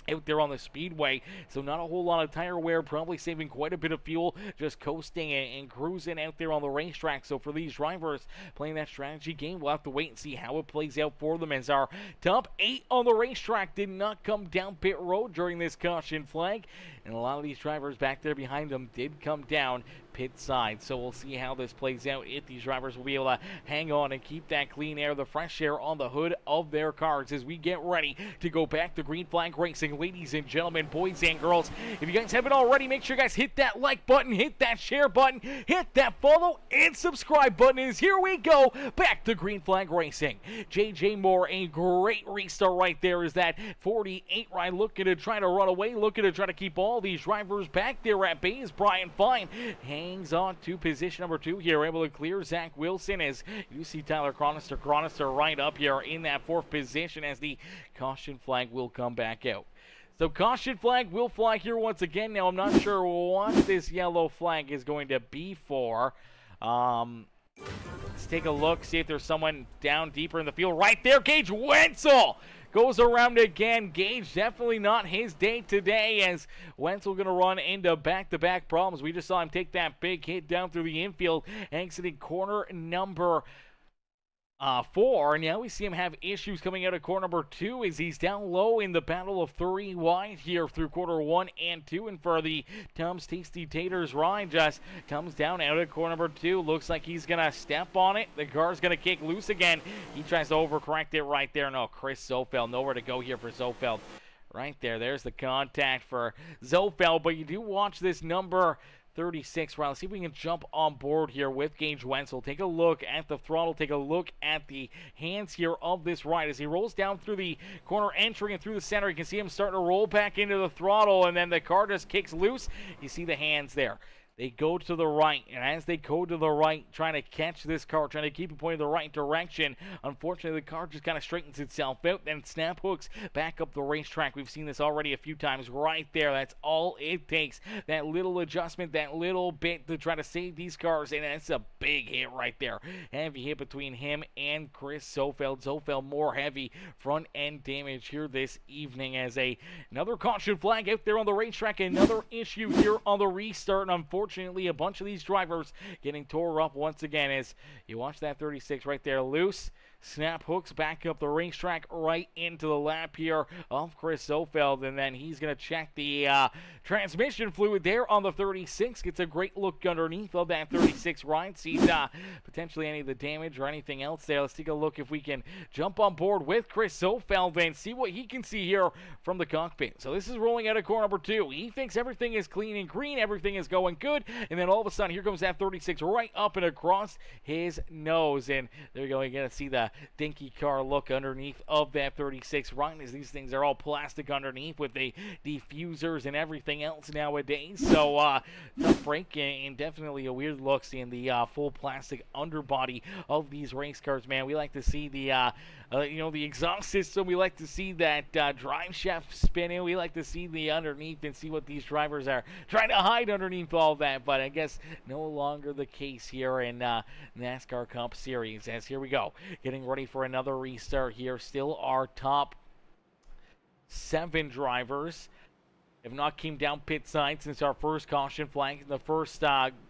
Speaker 2: out there on the speedway. So not a whole lot of tire wear, probably saving quite a bit of fuel, just coasting and cruising out there on the racetrack. So for these drivers playing that strategy game, we'll have to wait and see how it plays out for them, as our top 8 on the racetrack did not come down pit road during this caution flag, and a lot of these drivers back there behind them did come down pit side. So we'll see how this plays out, if these drivers will be able to hang on and keep that clean air, the fresh air on the hood of their cars as we get ready to go back to green flag racing. Ladies and gentlemen, boys and girls, if you guys haven't already, make sure you guys hit that like button, hit that share button, hit that follow and subscribe button, as here we go back to green flag racing. JJ Moore, a great restart right there, is that 48 ride, looking to try to run away, looking to try to keep all these drivers back there at bay, as Brian Fine hangs on to position number 2 here, able to clear Zach Wilson, as you see Tyler Cronister right up here in that 4th position, as the caution flag will come back out. So caution flag will fly here once again. Now, I'm not sure what this yellow flag is going to be for. Let's take a look, see if there's someone down deeper in the field. Right there, Gage Wenzel goes around again. Gage, definitely not his day today, as Wenzel going to run into back-to-back problems. We just saw him take that big hit down through the infield, exiting corner number 4, and now we see him have issues coming out of corner number 2, as he's down low in the battle of 3 wide here through quarter 1 and 2, and for the Tom's Tasty Taters ride, just comes down out of corner number 2. Looks like he's gonna step on it. The car's gonna kick loose again. He tries to overcorrect it right there. No, Chris Sofeld, nowhere to go here for Sofeld. right there. There's the contact for Zofeld, but you do watch this number 36 round. Let's see if we can jump on board here with Gage Wenzel. Take a look at the throttle. Take a look at the hands here of this ride. As he rolls down through the corner, entering and through the center, you can see him starting to roll back into the throttle, and then the car just kicks loose. You see the hands there. They go to the right, and as they go to the right, trying to catch this car, trying to keep it pointing the right direction, unfortunately, the car just kind of straightens itself out and snap hooks back up the racetrack. We've seen this already a few times right there. That's all it takes. That little adjustment, that little bit to try to save these cars, and it's a big hit right there. Heavy hit between him and Chris Zofeld. Zofeld more heavy front-end damage here this evening as another caution flag out there on the racetrack. Another issue here on the restart, and unfortunately, a bunch of these drivers getting tore up once again as you watch that 36 right there loose. Snap hooks back up the racetrack right into the lap here of Chris Zofeld, and then he's going to check the transmission fluid there on the 36. Gets a great look underneath of that 36 ride. Sees potentially any of the damage or anything else there. Let's take a look if we can jump on board with Chris Zofeld and see what he can see here from the cockpit. So this is rolling out of car number 2. He thinks everything is clean and green, everything is going good, and then all of a sudden here comes that 36 right up and across his nose, and there you go. You're going to see the dinky car look underneath of that 36 run, as these things are all plastic underneath with the diffusers and everything else nowadays. So tough break and definitely a weird look seeing the full plastic underbody of these race cars, man. We like to see the the exhaust system. We like to see that drive shaft spinning. We like to see the underneath and see what these drivers are trying to hide underneath all that, but I guess no longer the case here in NASCAR Cup Series. As here we go, getting ready for another restart here. Still our top 7 drivers have not came down pit side since our first caution flag. The first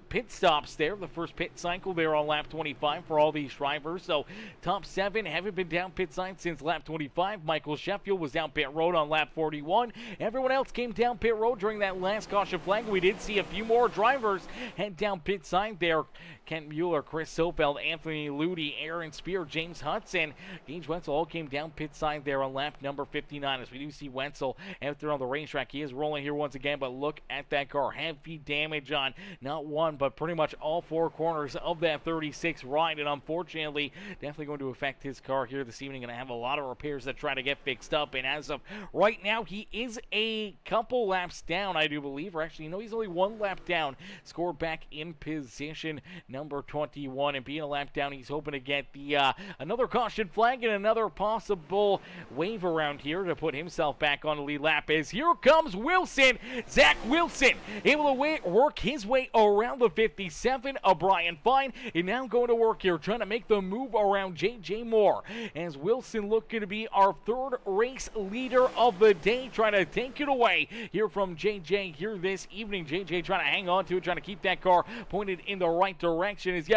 Speaker 2: pit stops there, the first pit cycle there on lap 25 for all these drivers. So top 7 haven't been down pit side since lap 25. Michael Sheffield was down pit road on lap 41. Everyone else came down pit road during that last caution flag. We did see a few more drivers head down pit side there. Kent Mueller, Chris Zofeld, Anthony Ludi, Aaron Spear, James Hudson, Gage Wenzel all came down pit side there on lap number 59. As we do see Wenzel out there on the racetrack, he is rolling here once again, but look at that car. Heavy damage on not one, but pretty much all 4 corners of that 36 ride, and unfortunately, definitely going to affect his car here this evening. Going to have a lot of repairs that try to get fixed up, and as of right now, he is a couple laps down, I do believe, or actually, no, he's only 1 lap down. Scored back in position number 21, and being a lap down, he's hoping to get the another caution flag and another possible wave around here to put himself back on the lead lap. As here comes Wilson, Zach Wilson, able to work his way around the 57 of Brian Fine, and now going to work here, trying to make the move around J.J. Moore, as Wilson looking to be our 3rd race leader of the day, trying to take it away here from J.J. here this evening. J.J. trying to hang on to it, trying to keep that car pointed in the right direction. Is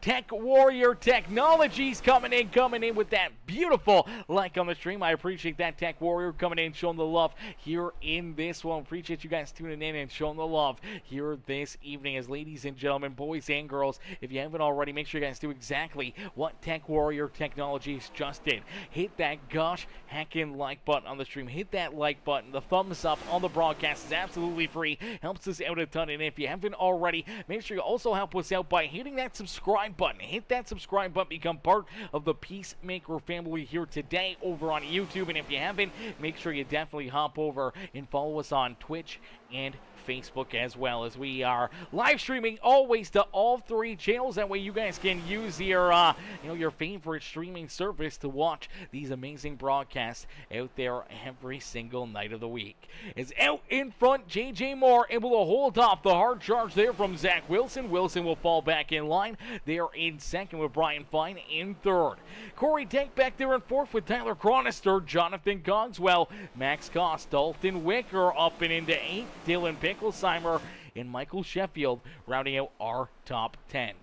Speaker 2: Tech Warrior Technologies coming in with that beautiful like on the stream. I appreciate that, Tech Warrior, coming in, showing the love here in this one. Appreciate you guys tuning in and showing the love here this evening. As ladies and gentlemen, boys and girls, if you haven't already, make sure you guys do exactly what Tech Warrior Technologies just did. Hit that gosh hacking like button on the stream. Hit that like button. The thumbs up on the broadcast is absolutely free. Helps us out a ton. And if you haven't already, make sure you also help us out by hitting that subscribe button. Hit that subscribe button. Become part of the Peacemaker family here today over on YouTube. And if you haven't, make sure you definitely hop over and follow us on Twitch and Facebook as well, as we are live streaming always to all 3 channels. That way you guys can use your your favorite streaming service to watch these amazing broadcasts out there every single night of the week. Is out in front, J.J. Moore able to hold off the hard charge there from Zach Wilson. Wilson will fall back in line. They are in 2nd with Brian Fine in 3rd. Corey Tank back there in 4th with Tyler Chronister, Jonathan Cogswell, Max Koss, Dalton Wicker up and into 8th, Dylan Picklesheimer, and Michael Sheffield rounding out our top 10.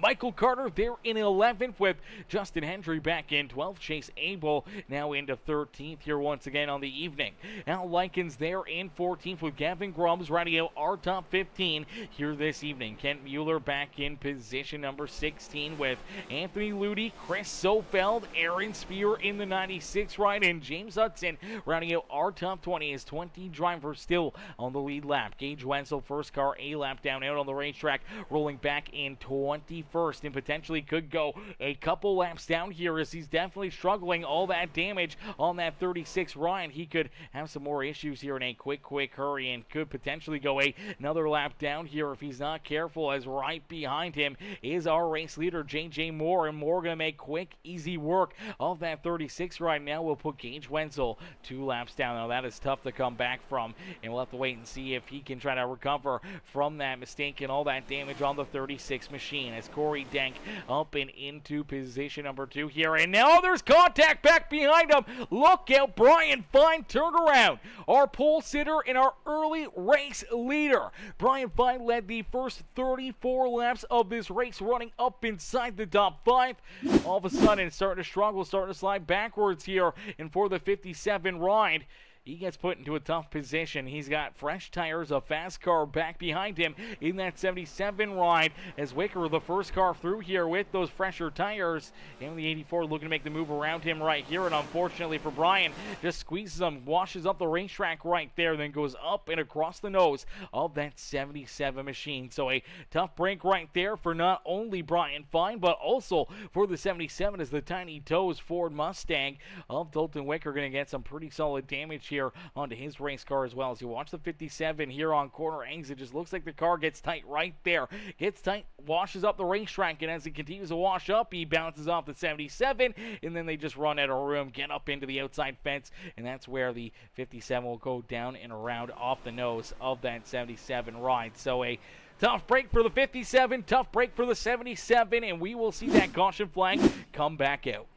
Speaker 2: Michael Carter there in 11th with Justin Hendry back in 12th. Chase Abel now into 13th here once again on the evening. Al Likens there in 14th with Gavin Grubbs riding out our top 15 here this evening. Kent Mueller back in position number 16 with Anthony Ludi, Chris Sofeld, Aaron Spear in the 96 ride, and James Hudson rounding out our top 20 as 20 drivers still on the lead lap. Gage Wenzel, first car a lap down out on the racetrack, rolling back in 21st and potentially could go a couple laps down here as he's definitely struggling. All that damage on that 36 ride. He could have some more issues here in a quick hurry and could potentially go another lap down here if he's not careful, as right behind him is our race leader JJ Moore, and Moore gonna make quick easy work of that 36 ride. Now we'll put Gage Wenzel 2 laps down. Now that is tough to come back from, and we'll have to wait and see if he can try to recover from that mistake and all that damage on the 36 machine, as Corey Dank up and into position number 2 here. And now there's contact back behind him. Look out, Brian Fine turned around. Our pole sitter and our early race leader. Brian Fine led the first 34 laps of this race, running up inside the top 5. All of a sudden, starting to struggle, starting to slide backwards here. And for the 57 ride, he gets put into a tough position. He's got fresh tires, a fast car back behind him in that 77 ride, as Wicker, the first car through here with those fresher tires. And the 84 looking to make the move around him right here, and unfortunately for Brian, just squeezes him, washes up the racetrack right there, then goes up and across the nose of that 77 machine. So a tough break right there for not only Brian Fine, but also for the 77, as the Tiny Toes Ford Mustang of Dalton Wicker going to get some pretty solid damage here onto his race car as well. As you watch the 57 here on corner exit, it just looks like the car gets tight right there. Gets tight, washes up the racetrack, and as he continues to wash up, he bounces off the 77, and then they just run out of room, get up into the outside fence, and that's where the 57 will go down and around off the nose of that 77 ride. So a tough break for the 57, tough break for the 77, and we will see that caution flag come back out.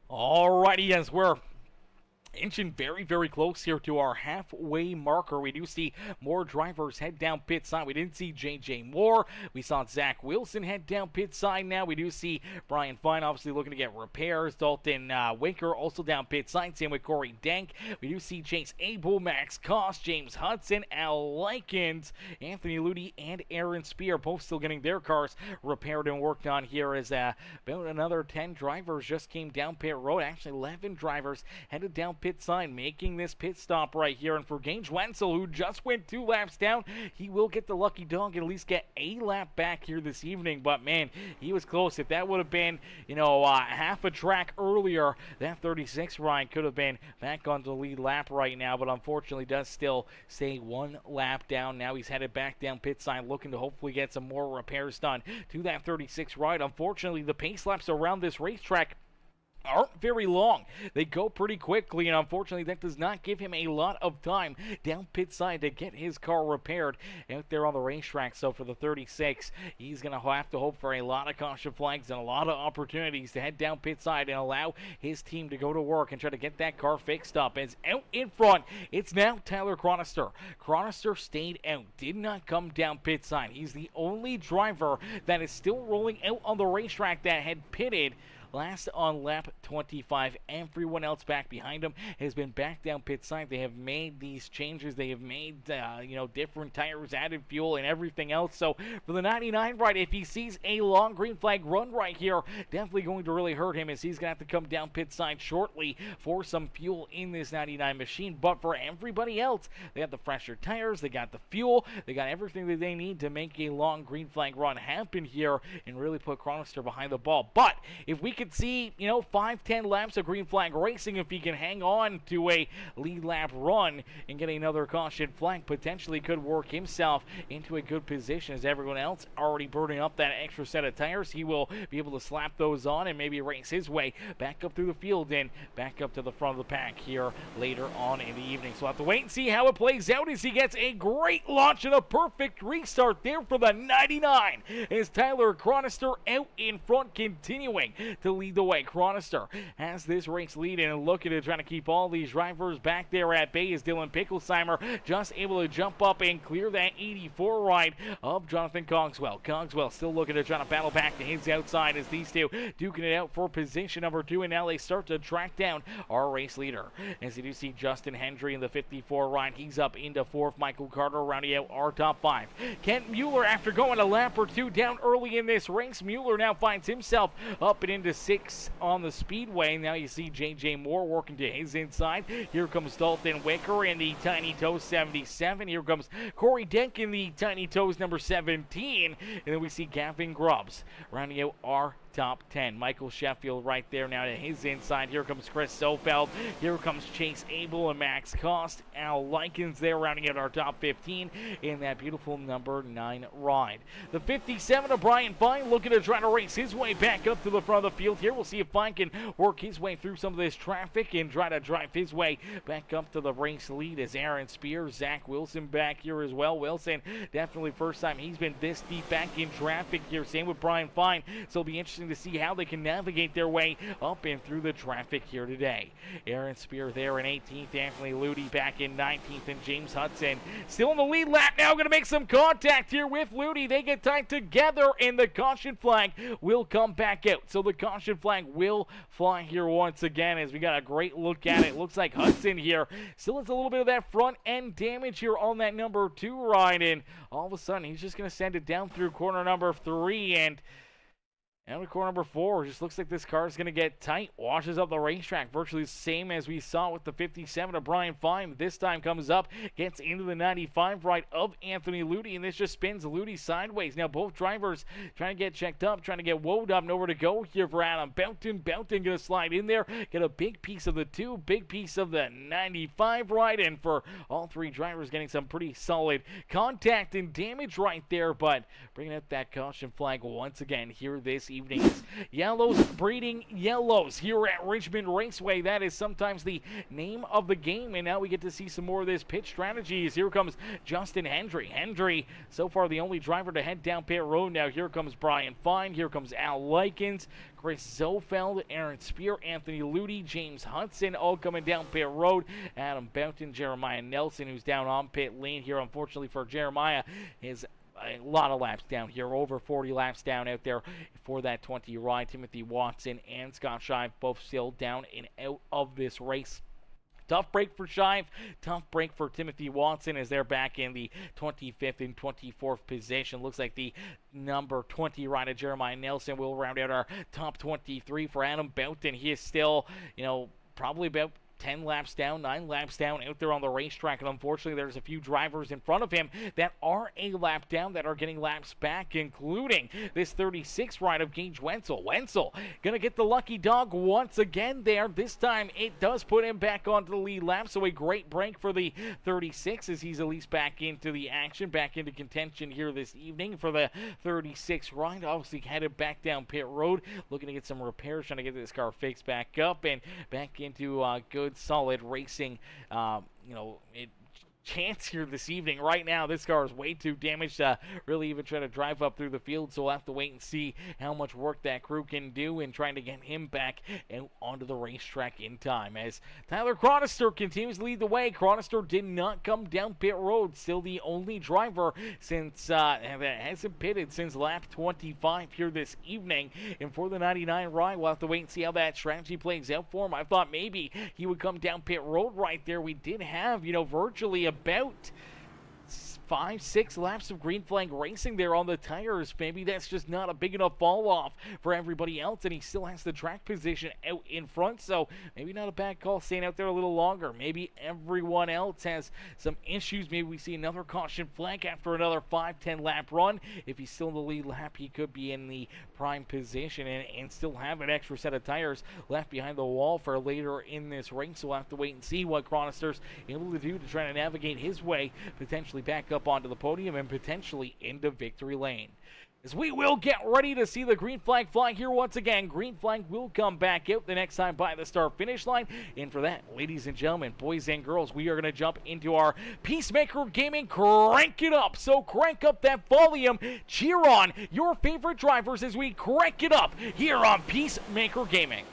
Speaker 2: Alrighty, as we're inching very close here to our halfway marker. We do see more drivers head down pit side. We didn't see JJ Moore. We saw Zach Wilson head down pit side now. We do see Brian Fine obviously looking to get repairs. Dalton Winker also down pit side. Same with Corey Dank. We do see Chase Abel, Max Koss, James Hudson, Al Likens, Anthony Ludi, and Aaron Spear both still getting their cars repaired and worked on here, as about another 10 drivers just came down pit road. Actually 11 drivers headed down pit side, making this pit stop right here. And for Gage Wenzel, who just went 2 laps down, he will get the lucky dog and at least get a lap back here this evening. But man, he was close. If that would have been, half a track earlier, that 36 ride could have been back on the lead lap right now. But unfortunately, does still stay 1 lap down. Now he's headed back down pit side, looking to hopefully get some more repairs done to that 36 ride. Unfortunately, the pace laps around this racetrack aren't very long. They go pretty quickly, and unfortunately that does not give him a lot of time down pit side to get his car repaired out there on the racetrack. So for the 36, he's going to have to hope for a lot of caution flags and a lot of opportunities to head down pit side and allow his team to go to work and try to get that car fixed up. As out in front, it's now Tyler Chronister. Chronister stayed out, did not come down pit side. He's the only driver that is still rolling out on the racetrack that had pitted last on lap 25. Everyone else back behind him has been back down pit side. They have made these changes. They have made, different tires, added fuel, and everything else. So for the 99 ride, if he sees a long green flag run right here, definitely going to really hurt him, as he's going to have to come down pit side shortly for some fuel in this 99 machine. But for everybody else, they got the fresher tires, they got the fuel, they got everything that they need to make a long green flag run happen here and really put Chronister behind the ball. But if we could see, 5-10 laps of green flag racing, if he can hang on to a lead lap run and get another caution flag, potentially could work himself into a good position, as everyone else already burning up that extra set of tires. He will be able to slap those on and maybe race his way back up through the field and back up to the front of the pack here later on in the evening. So we'll have to wait and see how it plays out, as he gets a great launch and a perfect restart there for the 99, as Tyler Chronister out in front, continuing to lead the way. Chronister has this race lead and looking to try to keep all these drivers back there at bay as Dylan Picklesheimer just able to jump up and clear that 84 ride of Jonathan Cogswell. Cogswell still looking to try to battle back to his outside as these two duking it out for position number 2, and now they start to track down our race leader. As you do see Justin Hendry in the 54 ride, he's up into 4th. Michael Carter rounding out our top 5. Kent Mueller, after going a lap or 2 down early in this race, Mueller now finds himself up and into 6 on the speedway. Now you see J.J. Moore working to his inside. Here comes Dalton Wicker in the Tiny Toes 77. Here comes Corey Denk in the Tiny Toes number 17. And then we see Gavin Grubbs rounding out our top 10. Michael Sheffield right there now to his inside. Here comes Chris Sofeld. Here comes Chase Abel and Max Cost. Al Likens there rounding out our top 15 in that beautiful number 9 ride. The 57 of Brian Fine looking to try to race his way back up to the front of the field here. We'll see if Fine can work his way through some of this traffic and try to drive his way back up to the race lead as Aaron Spears, Zach Wilson back here as well. Wilson, definitely first time he's been this deep back in traffic here. Same with Brian Fine. So it'll be interesting to see how they can navigate their way up and through the traffic here today. Aaron Spear there in 18th, Anthony Ludy back in 19th, and James Hudson still in the lead lap now, going to make some contact here with Ludy. They get tied together, and the caution flag will come back out. So the caution flag will fly here once again as we got a great look at it. Looks like Hudson here still has a little bit of that front end damage here on that number 2 ride, and all of a sudden he's just going to send it down through corner number 3, and out of corner number 4, just looks like this car is going to get tight. Washes up the racetrack, virtually the same as we saw with the 57 of Brian Fine. This time comes up, gets into the 95 right of Anthony Ludy, and this just spins Ludy sideways. Now both drivers trying to get checked up, trying to get woed up. Nowhere to go here for Adam Boughton. Boughton going to slide in there, get a big piece of the 2, big piece of the 95 right, and for all 3 drivers getting some pretty solid contact and damage right there, but bringing up that caution flag once again here this evening's Yellows breeding yellows here at Richmond Raceway. That is sometimes the name of the game, and now we get to see some more of this pit strategies. Here comes Justin Hendry. Hendry, so far the only driver to head down pit road. Now here comes Brian Fine. Here comes Al Likens, Chris Zofeld, Aaron Spear, Anthony Ludy, James Hudson, all coming down pit road. Adam Boughton, Jeremiah Nelson, who's down on pit lane here. Unfortunately for Jeremiah, his a lot of laps down here, over 40 laps down out there for that 20 ride. Timothy Watson and Scott Shive both still down and out of this race. Tough break for Shive, tough break for Timothy Watson as they're back in the 25th and 24th position. Looks like the number 20 rider Jeremiah Nelson will round out our top 23 for Adam Boughton. He is still, probably about 10 laps down, 9 laps down out there on the racetrack, and unfortunately there's a few drivers in front of him that are a lap down that are getting laps back, including this 36 ride of Gage Wenzel. Wenzel gonna get the lucky dog once again there. This time it does put him back onto the lead lap, so a great break for the 36 as he's at least back into the action, back into contention here this evening for the 36 ride. Obviously headed back down pit road, looking to get some repairs, trying to get this car fixed back up and back into good solid racing chance here this evening. Right now this car is way too damaged to really even try to drive up through the field, so we'll have to wait and see how much work that crew can do in trying to get him back and onto the racetrack in time. As Tyler Chronister continues to lead the way. Chronister did not come down pit road, still the only driver since that hasn't pitted since lap 25 here this evening. And for the 99 ride, we'll have to wait and see how that strategy plays out for him. I thought maybe he would come down pit road right there. We did have virtually about 5-6 laps of green flag racing there on the tires. Maybe that's just not a big enough fall off for everybody else, and he still has the track position out in front, so maybe not a bad call staying out there a little longer. Maybe everyone else has some issues. Maybe we see another caution flag after another 5-10 lap run. If he's still in the lead lap, he could be in the prime position and still have an extra set of tires left behind the wall for later in this race. So we'll have to wait and see what Chronister's able to do to try to navigate his way potentially back up onto the podium and potentially into victory lane. As we will get ready to see the green flag fly here once again. Green flag will come back out the next time by the start-finish line. And for that, ladies and gentlemen, boys and girls, we are going to jump into our Peacemaker Gaming Crank It Up. So crank up that volume. Cheer on your favorite drivers as we crank it up here on Peacemaker Gaming.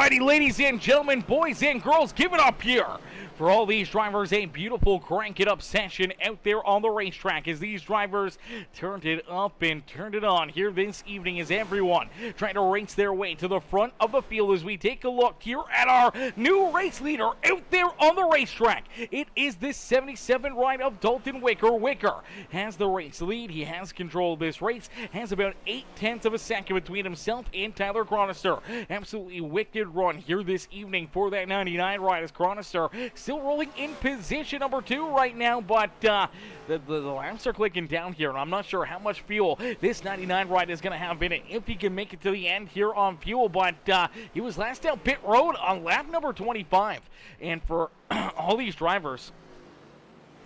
Speaker 2: Alrighty, ladies and gentlemen, boys and girls, give it up here for all these drivers. A beautiful crank it up session out there on the racetrack as these drivers turned it up and turned it on here this evening as everyone trying to race their way to the front of the field as we take a look here at our new race leader out there on the racetrack. It is this 77 ride of Dalton Wicker. Wicker has the race lead. He has control of this race, has about 0.8 of a second between himself and Tyler Chronister. Absolutely wicked run here this evening for that 99 ride as Chronister still rolling in position number 2 right now, but the laps are clicking down here, and I'm not sure how much fuel this 99 ride is going to have in it if he can make it to the end here on fuel, but he was last down pit road on lap number 25, and for all these drivers,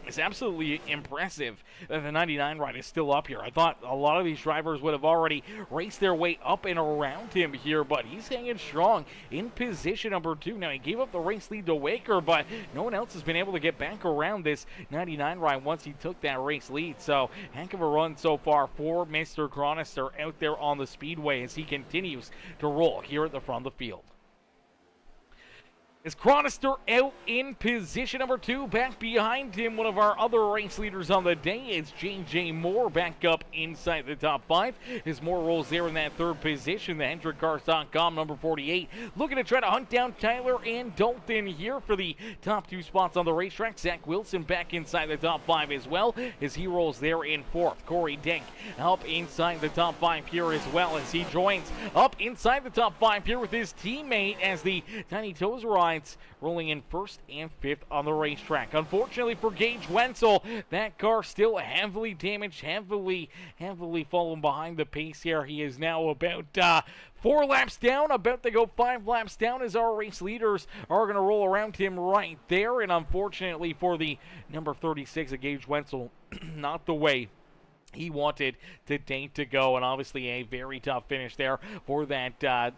Speaker 2: it's absolutely impressive that the 99 ride is still up here. I thought a lot of these drivers would have already raced their way up and around him here, but he's hanging strong in position number 2. Now, he gave up the race lead to Waker, but no one else has been able to get back around this 99 ride once he took that race lead. So, heck of a run so far for Mr. Chronister out there on the speedway as he continues to roll here at the front of the field. Is Chronister out in position number 2. Back behind him, one of our other race leaders on the day is J.J. Moore back up inside the top 5. As Moore rolls there in that 3rd position, the HendrickCars.com number 48 looking to try to hunt down Tyler and Dalton here for the top 2 spots on the racetrack. Zach Wilson back inside the top 5 as well as he rolls there in 4th. Corey Denk up inside the top 5 here as well as he joins up inside the top 5 here with his teammate as the Tiny Toes ride rolling in 1st and 5th on the racetrack. Unfortunately for Gage Wenzel, that car still heavily damaged, heavily falling behind the pace here. He is now about 4 laps down, about to go 5 laps down as our race leaders are going to roll around him right there. And unfortunately for the number 36 of Gage Wenzel, not the way he wanted today to go. And obviously a very tough finish there for that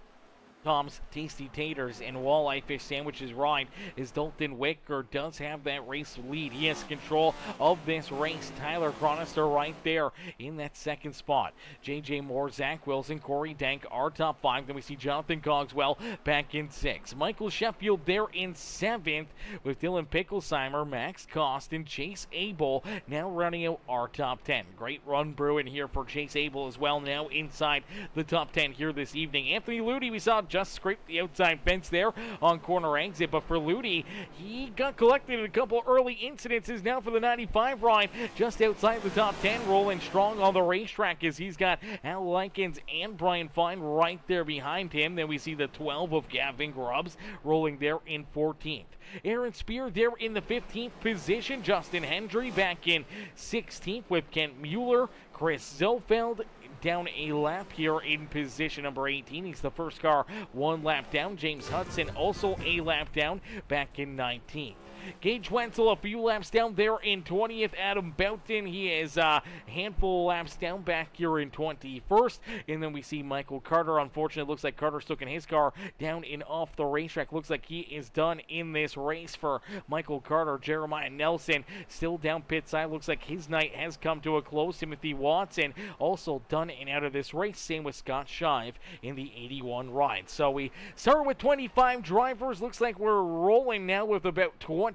Speaker 2: Tom's Tasty Taters and Walleye Fish Sandwiches ride as Dalton Wicker does have that race lead. He has control of this race. Tyler Chronister right there in that 2nd spot. J.J. Moore, Zach Wilson, Corey Denk are top 5. Then we see Jonathan Cogswell back in 6. Michael Sheffield there in 7th with Dylan Picklesheimer, Max Cost, and Chase Abel now running out our top 10. Great run brewing here for Chase Abel as well, now inside the top 10 here this evening. Anthony Ludy, we saw just scraped the outside fence there on corner exit, but for Ludy, he got collected in a couple early incidences now for the 95 ride just outside the top 10, rolling strong on the racetrack as he's got Al Likens and Brian Fine right there behind him. Then we see the 12 of Gavin Grubbs rolling there in 14th. Aaron Spear there in the 15th position. Justin Hendry back in 16th with Kent Mueller. Chris Zofeld down a lap here in position number 18. He's the first car 1 lap down. James Hudson also a lap down back in 19th. Gage Wenzel a few laps down there in 20th. Adam Boughton, he is a handful of laps down back here in 21st. And then we see Michael Carter. Unfortunately, it looks like Carter's taking his car down and off the racetrack. Looks like he is done in this race for Michael Carter. Jeremiah Nelson still down pit side. Looks like his night has come to a close. Timothy Watson also done and out of this race. Same with Scott Shive in the 81 ride. So we started with 25 drivers. Looks like we're rolling now with about 21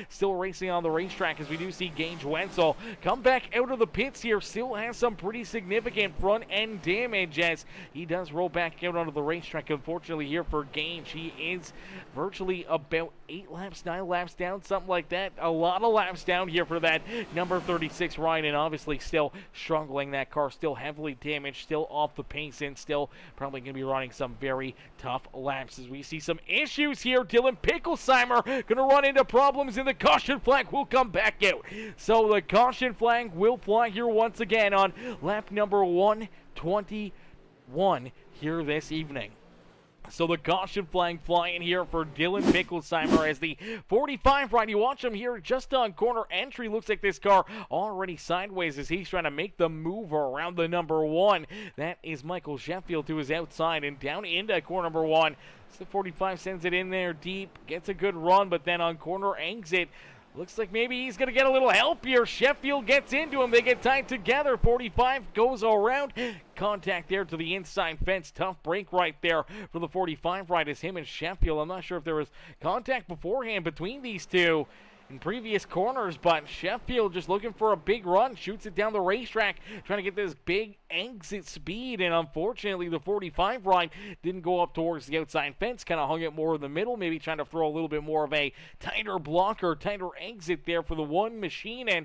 Speaker 2: still racing on the racetrack as we do see Gage Wenzel come back out of the pits here. Still has some pretty significant front end damage as he does roll back out onto the racetrack. Unfortunately here for Gage, he is virtually about 8 laps, 9 laps down, something like that. A lot of laps down here for that number 36 ride, and obviously still struggling. That car still heavily damaged, still off the pace, and still probably going to be running some very tough laps as we see some issues here. Dylan Picklesheimer going to run into problems, and the caution flag will come back out. So the caution flag will fly here once again on lap number 121 here this evening. So the caution flag flying here for Dylan Picklesheimer as the 45 ride. You watch him here just on corner entry. Looks like this car already sideways as he's trying to make the move around the number 1. That is Michael Sheffield to his outside and down into corner number 1. So the 45 sends it in there deep, gets a good run, but then on corner exit, Looks like maybe he's going to get a little help here. Sheffield gets into him. They get tied together. 45 goes around. Contact there to the inside fence. Tough break right there for the 45 right as him and Sheffield. I'm not sure if there was contact beforehand between these two in previous corners, but Sheffield just looking for a big run, shoots it down the racetrack, trying to get this big exit speed, and unfortunately the 45 right didn't go up towards the outside fence, kind of hung it more in the middle, maybe trying to throw a little bit more of a tighter blocker, tighter exit there for the one machine, and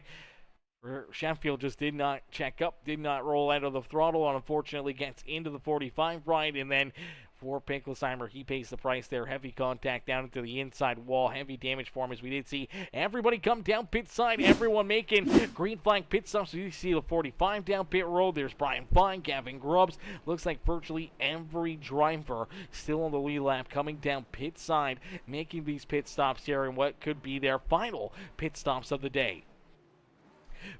Speaker 2: Sheffield just did not check up, did not roll out of the throttle, and unfortunately gets into the 45 right, and then for Pinkelsheimer, he pays the price there. Heavy contact down into the inside wall. Heavy damage for him as we did see everybody come down pit side. Everyone making green flag pit stops. So you see the 45 down pit road. There's Brian Fine, Gavin Grubbs. Looks like virtually every driver still on the lead lap coming down pit side, making these pit stops here in what could be their final pit stops of the day.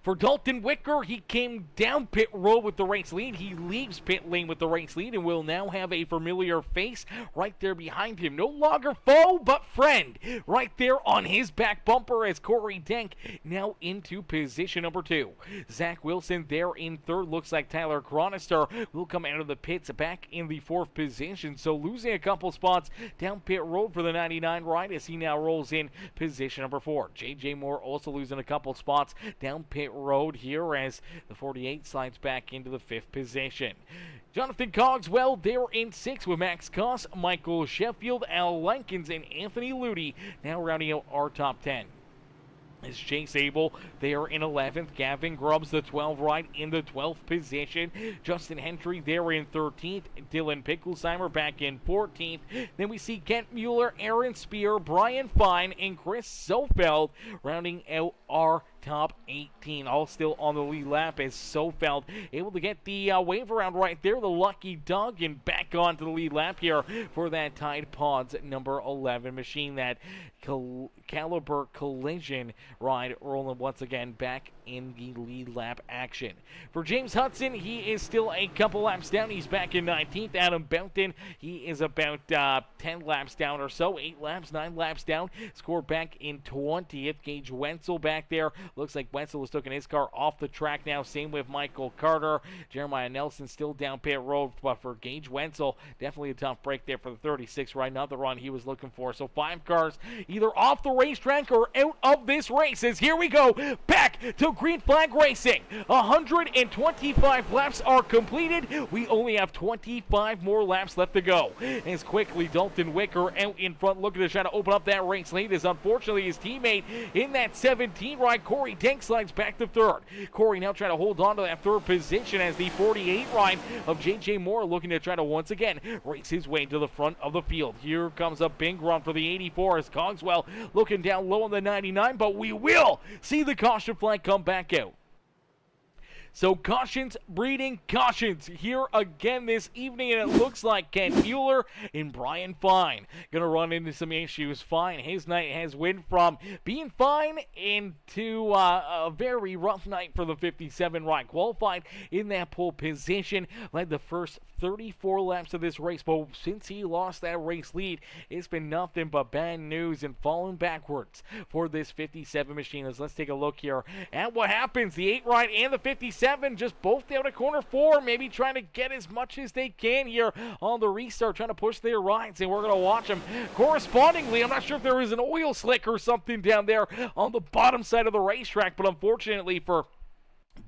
Speaker 2: For Dalton Wicker, he came down pit road with the race lead. He leaves pit lane with the race lead and will now have a familiar face right there behind him. No longer foe, but friend right there on his back bumper as Corey Denk now into position number 2. Zach Wilson there in third. Looks like Tyler Chronister will come out of the pits back in the 4th position. So losing a couple spots down pit road for the 99 right as he now rolls in position number 4. J.J. Moore also losing a couple spots down pit road here as the 48 slides back into the 5th position. Jonathan Cogswell there in 6th with Max Koss, Michael Sheffield, Al Lankins, and Anthony Ludy now rounding out our top 10. Is Chase Abel there in 11th. Gavin Grubbs, the 12 right, in the 12th position. Justin Hendry there in 13th. Dylan Pinkelsheimer back in 14th. Then we see Kent Mueller, Aaron Spear, Brian Fine, and Chris Sofeld rounding out our top 18, all still on the lead lap as Sofeld able to get the wave around right there, the lucky dog, and back onto the lead lap here for that Tide Pods number 11 machine. That caliber collision ride rolling once again back in the lead lap action. For James Hudson, he is still a couple laps down. He's back in 19th. Adam Boughton, he is about 10 laps down or so, 8 laps, 9 laps down. Scored back in 20th. Gage Wenzel back there. Looks like Wenzel was taking his car off the track now. Same with Michael Carter. Jeremiah Nelson still down pit road, but for Gage Wenzel, definitely a tough break there for the 36 right, not the run he was looking for. So 5 cars either off the racetrack or out of this race as here we go back to green flag racing. 125 laps are completed. We only have 25 more laps left to go. As quickly Dalton Wicker out in front looking to try to open up that race lead as unfortunately his teammate in that 17 ride, Corey Denk, slides back to 3rd. Corey now trying to hold on to that 3rd position as the 48 ride of J.J. Moore looking to try to once again race his way to the front of the field. Here comes a big run for the 84 as Cogswell looking down low on the 99, but we will see the caution flag come back out. So cautions breeding cautions here again this evening, and it looks like Ken Mueller and Brian Fine going to run into some issues. Fine, his night has went from being fine into a very rough night for the 57 right. Qualified in that pole position, led the first 34 laps of this race, but since he lost that race lead, it's been nothing but bad news and falling backwards for this 57 machine. Let's take a look here at what happens. The 8 right and the 57 just both down to corner 4, maybe trying to get as much as they can here on the restart, trying to push their rides, and we're going to watch them correspondingly. I'm not sure if there is an oil slick or something down there on the bottom side of the racetrack, but unfortunately for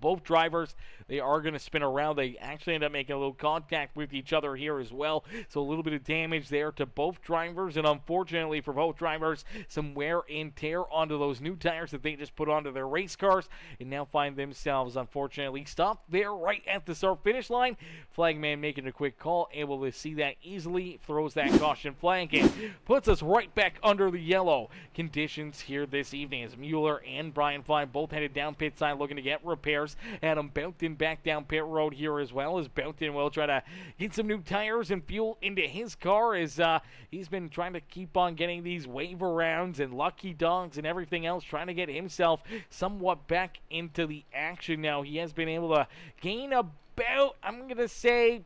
Speaker 2: both drivers, they are going to spin around. They actually end up making a little contact with each other here as well. So a little bit of damage there to both drivers. And unfortunately for both drivers, some wear and tear onto those new tires that they just put onto their race cars. And now find themselves, unfortunately, stopped there right at the start-finish line. Flagman making a quick call, able to see that easily. Throws that caution flag and puts us right back under the yellow conditions here this evening. As Mueller and Brian Fine both headed down pit side looking to get repairs. Adam Boughton back down pit road here as well, as Boughton will try to get some new tires and fuel into his car as he's been trying to keep on getting these wave arounds and lucky dogs and everything else, trying to get himself somewhat back into the action now. He has been able to gain about, I'm going to say,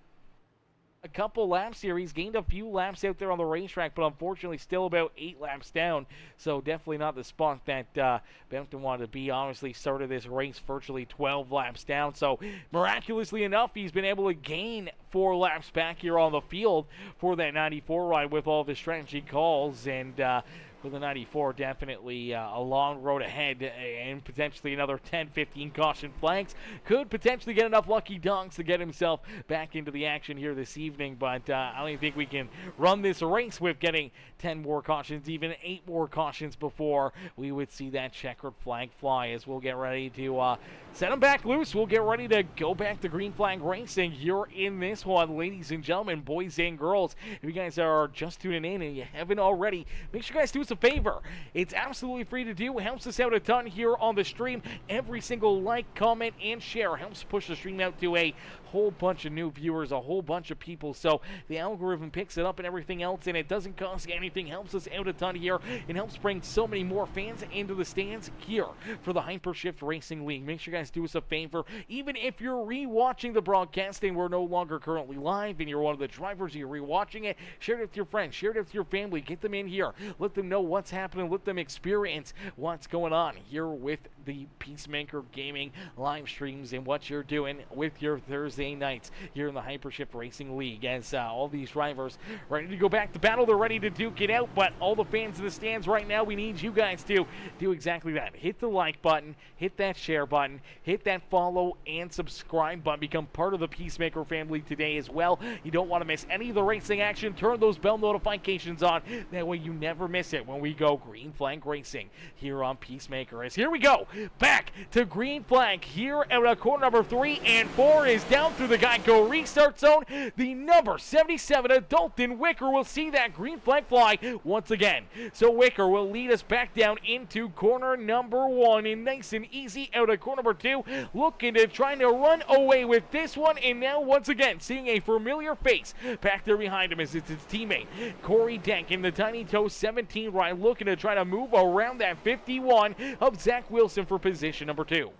Speaker 2: a couple laps here. He's gained a few laps out there on the racetrack, but unfortunately still about 8 laps down. So definitely not the spot that Bempton wanted to be. Obviously started this race virtually 12 laps down. So miraculously enough, he's been able to gain 4 laps back here on the field for that 94 ride with all the strategy calls. And for the 94, definitely a long road ahead and potentially another 10-15 caution flags. Could potentially get enough lucky donks to get himself back into the action here this evening, but I don't even think we can run this race with getting 10 more cautions, even 8 more cautions before we would see that checkered flag fly, as we'll get ready to set him back loose. We'll get ready to go back to green flag racing here in this one, ladies and gentlemen, boys and girls. If you guys are just tuning in and you haven't already, make sure you guys do us a favor. It's absolutely free to do. It helps us out a ton here on the stream. Every single like, comment, and share helps push the stream out to a whole bunch of new viewers, a whole bunch of people, so the algorithm picks it up and everything else, and it doesn't cost anything. Helps us out a ton here and helps bring so many more fans into the stands here for the Hypershift Racing League. Make sure you guys do us a favor. Even if you're re-watching the broadcast and we're no longer currently live and you're one of the drivers, you're re-watching it, share it with your friends, share it with your family, get them in here, let them know what's happening, let them experience what's going on here with the Peacemaker Gaming live streams and what you're doing with your Thursday nights here in the Hypershift Racing League, as all these drivers ready to go back to battle. They're ready to duke it out, but all the fans in the stands right now, we need you guys to do exactly that. Hit the like button, hit that share button, hit that follow and subscribe button. Become part of the Peacemaker family today as well. You don't want to miss any of the racing action. Turn those bell notifications on. That way you never miss it when we go green flag racing here on Peacemaker. As here we go, back to green flag here at corner number 3 and 4 is down through the Geico restart zone. The number 77 Adulton Wicker will see that green flag fly once again. So Wicker will lead us back down into corner number 1 and nice and easy out of corner number 2, looking to trying to run away with this one, and now once again seeing a familiar face back there behind him as it's his teammate Corey Denk in the Tiny Toe 17 ride, looking to try to move around that 51 of Zach Wilson for position number 2.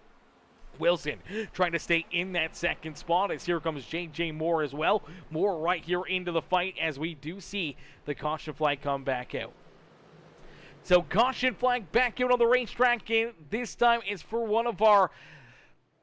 Speaker 2: Wilson trying to stay in that second spot, as here comes J.J. Moore as well. Moore right here into the fight as we do see the caution flag come back out. So caution flag back out on the racetrack, and this time is for one of our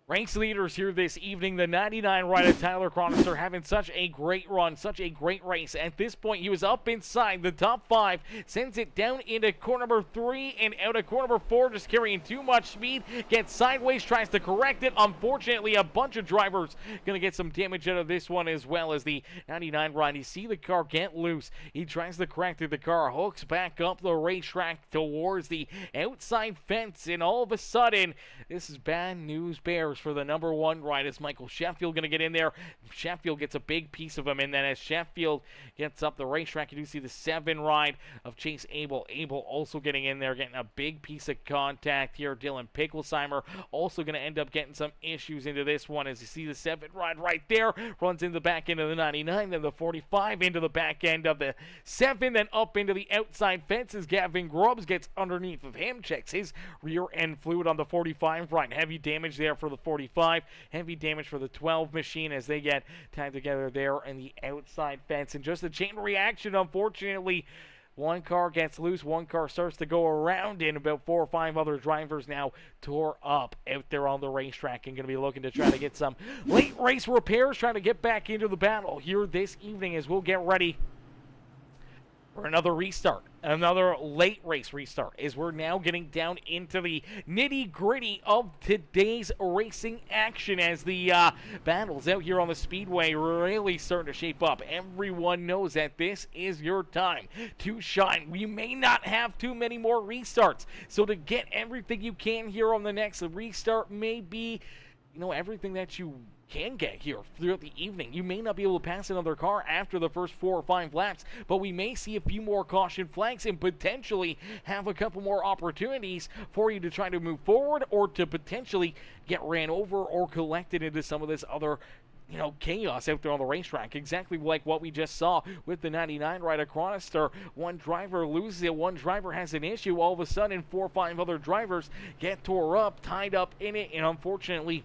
Speaker 2: race leaders here this evening, the 99 rider Tyler Chronister, having such a great run, such a great race. At this point, he was up inside the top 5, sends it down into corner number 3 and out of corner number 4, just carrying too much speed, gets sideways, tries to correct it. Unfortunately, a bunch of drivers going to get some damage out of this one, as well as the 99 rider. You see the car get loose. He tries to correct it. The car hooks back up the racetrack towards the outside fence, and all of a sudden, this is bad news bears for the number 1 ride. Is Michael Sheffield going to get in there? Sheffield gets a big piece of him, and then as Sheffield gets up the racetrack, you do see the 7 ride of Chase Abel. Abel also getting in there, getting a big piece of contact here. Dylan Picklesheimer also going to end up getting some issues into this one, as you see the 7 ride right there runs into the back end of the 99, then the 45 into the back end of the 7, then up into the outside fences. Gavin Grubbs gets underneath of him, checks his rear end fluid on the 45 ride. Heavy damage there for the 45, heavy damage for the 12 machine as they get tied together there in the outside fence. And just a chain reaction, unfortunately. One car gets loose, one car starts to go around, and about 4 or 5 other drivers now tore up out there on the racetrack and going to be looking to try to get some late race repairs, trying to get back into the battle here this evening, as we'll get ready for another restart, another late race restart, as we're now getting down into the nitty-gritty of today's racing action, as the battles out here on the speedway really starting to shape up. Everyone knows that this is your time to shine. We may not have too many more restarts, so to get everything you can here on the next restart may be, everything that you can get here throughout the evening. You may not be able to pass another car after the first 4 or 5 laps, but we may see a few more caution flags and potentially have a couple more opportunities for you to try to move forward, or to potentially get ran over or collected into some of this other chaos out there on the racetrack. Exactly like what we just saw with the 99 rider Chronister. One driver loses it, one driver has an issue, all of a sudden 4 or 5 other drivers get tore up, tied up in it, and unfortunately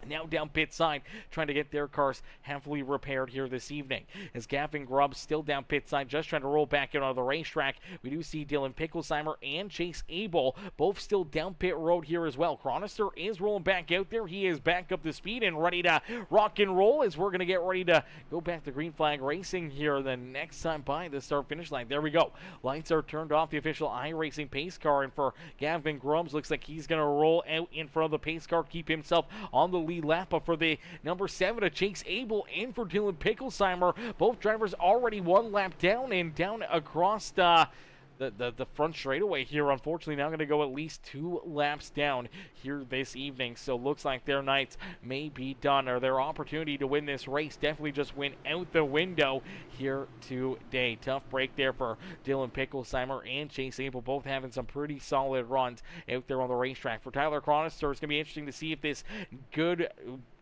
Speaker 2: now down pit side, trying to get their cars heavily repaired here this evening. As Gavin Grubbs still down pit side, just trying to roll back out on the racetrack. We do see Dylan Picklesheimer and Chase Abel both still down pit road here as well. Chronister is rolling back out there. He is back up to speed and ready to rock and roll as we're going to get ready to go back to green flag racing here the next time by the start finish line. There we go. Lights are turned off. The official iRacing pace car, and for Gavin Grubbs, looks like he's going to roll out in front of the pace car, keep himself on the lead lap. But for the number 7 to Chase Abel and for Dylan Picklesheimer, both drivers already one lap down and down across the front straightaway here. Unfortunately, now going to go at least 2 laps down here this evening. So looks like their nights may be done, or their opportunity to win this race definitely just went out the window here today. Tough break there for Dylan Picklesheimer and Chase Abel, both having some pretty solid runs out there on the racetrack. For Tyler Chronister, it's going to be interesting to see if this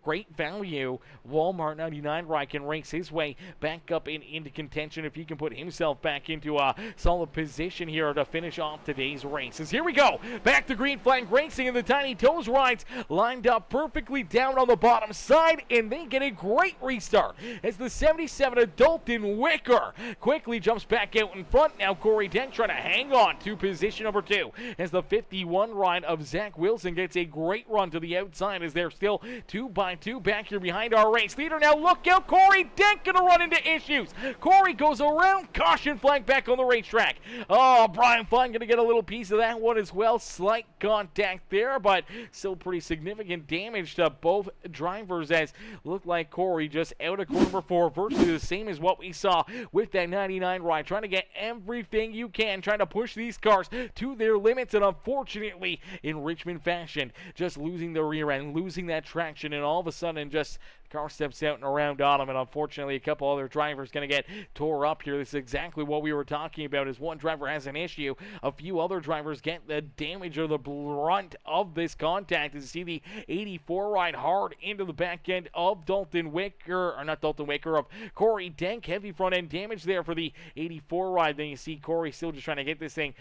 Speaker 2: great value Walmart 99 ride can race his way back up into contention, if he can put himself back into a solid position here to finish off today's races. Here we go, back to green flag racing, and the Tiny Toes rides lined up perfectly down on the bottom side, and they get a great restart as the 77 of Dalton Wicker quickly jumps back out in front. Now Corey Dent trying to hang on to position number 2 as the 51 ride of Zach Wilson gets a great run to the outside as they're still 2 by 2 back here behind our race leader. Now look out, Corey Dent gonna run into issues. Corey goes around, caution flag back on the racetrack. Oh, Brian Fine gonna get a little piece of that one as well. Slight contact there, but still pretty significant damage to both drivers, as looked like Corey just out of corner number 4, virtually the same as what we saw with that 99 ride, trying to get everything you can, trying to push these cars to their limits, and unfortunately in Richmond fashion, just losing the rear end, losing that traction, and all of a sudden just car steps out and around on him, and unfortunately a couple other drivers going to get tore up here. This is exactly what we were talking about, as one driver has an issue, a few other drivers get the damage or the brunt of this contact. As you see the 84 ride hard into the back end of Dalton Wicker, or not Dalton Wicker, of Corey Denk. Heavy front end damage there for the 84 ride. Then you see Corey still just trying to get this thing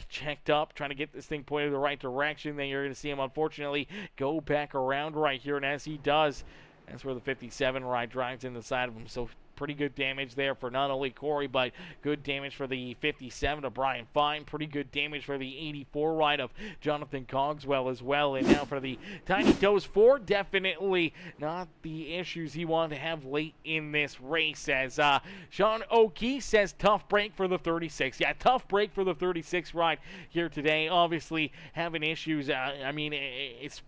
Speaker 2: checked up, trying to get this thing pointed in the right direction. Then you're going to see him unfortunately go back around right here, and as he does, that's where the 57 ride drives in the side of him. So pretty good damage there for not only Corey, but good damage for the 57 of Brian Fine. Pretty good damage for the 84 ride of Jonathan Cogswell as well. And now for the Tiny Toes 4, definitely not the issues he wanted to have late in this race, as Sean O'Kee says tough break for the 36. Yeah, tough break for the 36 ride here today. Obviously having issues. I mean, it's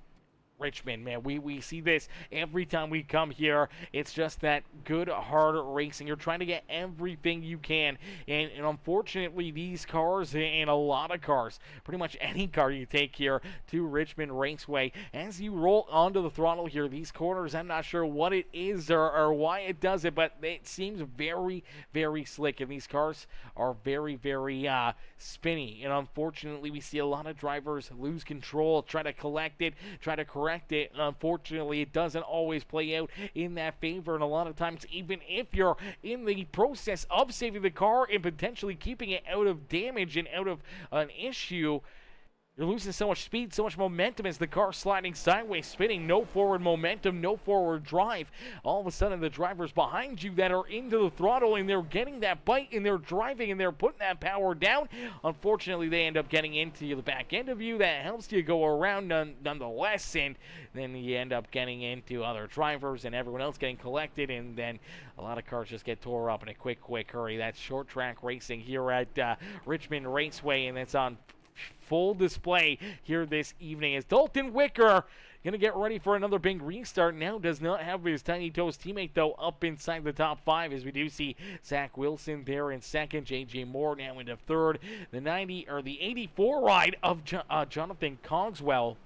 Speaker 2: Richmond, man. We see this every time we come here. It's just that good, hard racing. You're trying to get everything you can. And unfortunately, these cars and a lot of cars, pretty much any car you take here to Richmond Raceway, as you roll onto the throttle here, these corners, I'm not sure what it is or why it does it, but it seems very, very slick. And these cars are very, very spinny. And unfortunately, we see a lot of drivers lose control, try to collect it, try to correct it, and unfortunately it doesn't always play out in that favor. And a lot of times, even if you're in the process of saving the car and potentially keeping it out of damage and out of an issue, you're losing so much speed, so much momentum as the car sliding sideways, spinning, no forward momentum, no forward drive. All of a sudden, the drivers behind you that are into the throttle, and they're getting that bite, and they're driving, and they're putting that power down. Unfortunately, they end up getting into the back end of you. That helps you go around nonetheless, and then you end up getting into other drivers and everyone else getting collected, and then a lot of cars just get tore up in a quick hurry. That's short track racing here at Richmond Raceway, and it's on full display here this evening as Dalton Wicker gonna get ready for another big restart. Now does not have his Tiny Toes teammate though up inside the top 5, as we do see Zach Wilson there in second, JJ Moore now into third. The 84 ride of Jonathan Cogswell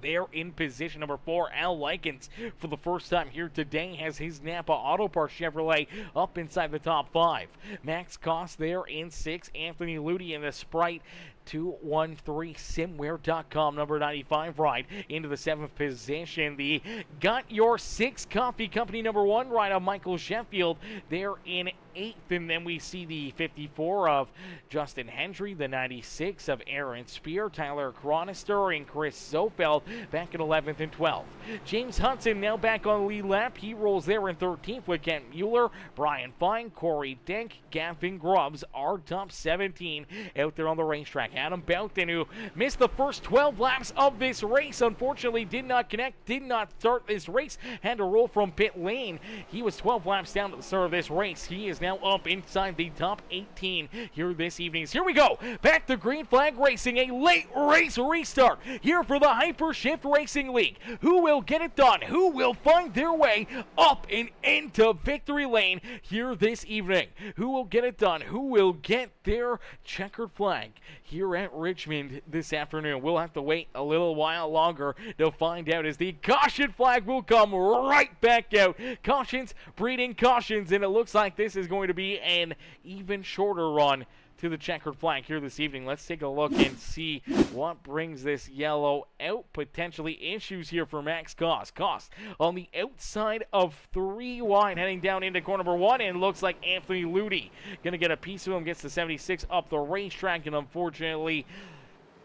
Speaker 2: there in position number 4. Al Likens, for the first time here today, has his Napa Auto Parts Chevrolet up inside the top 5. Max Koss there in 6. Anthony Ludi in the Sprite 213simware.com, number 95 ride into the 7th position. The Got Your Six Coffee Company number 1 ride of Michael Sheffield there in 8th, and then we see the 54 of Justin Hendry, the 96 of Aaron Spear, Tyler Chronister, and Chris Zofeld back in 11th and 12th. James Hudson now back on the lead lap. He rolls there in 13th with Kent Mueller, Brian Fine, Corey Dink, Gavin Grubbs, our top 17 out there on the racetrack. Adam Boughton, who missed the first 12 laps of this race, unfortunately did not connect, did not start this race, had to roll from pit lane. He was 12 laps down at the start of this race. He is now up inside the top 18 here this evening. Here we go, back to green flag racing, a late race restart here for the Hypershift Racing League. Who will get it done? Who will find their way up and into victory lane here this evening? Who will get it done? Who will get their checkered flag here at Richmond this afternoon? We'll have to wait a little while longer to find out, as the caution flag will come right back out. Cautions breeding cautions, and it looks like this is going to be an even shorter run to the checkered flag here this evening. Let's take a look and see what brings this yellow out. Potentially issues here for Max Koss. Koss on the outside of 3 wide, heading down into corner number 1, and looks like Anthony Ludi gonna get a piece of him. Gets the 76 up the racetrack, and unfortunately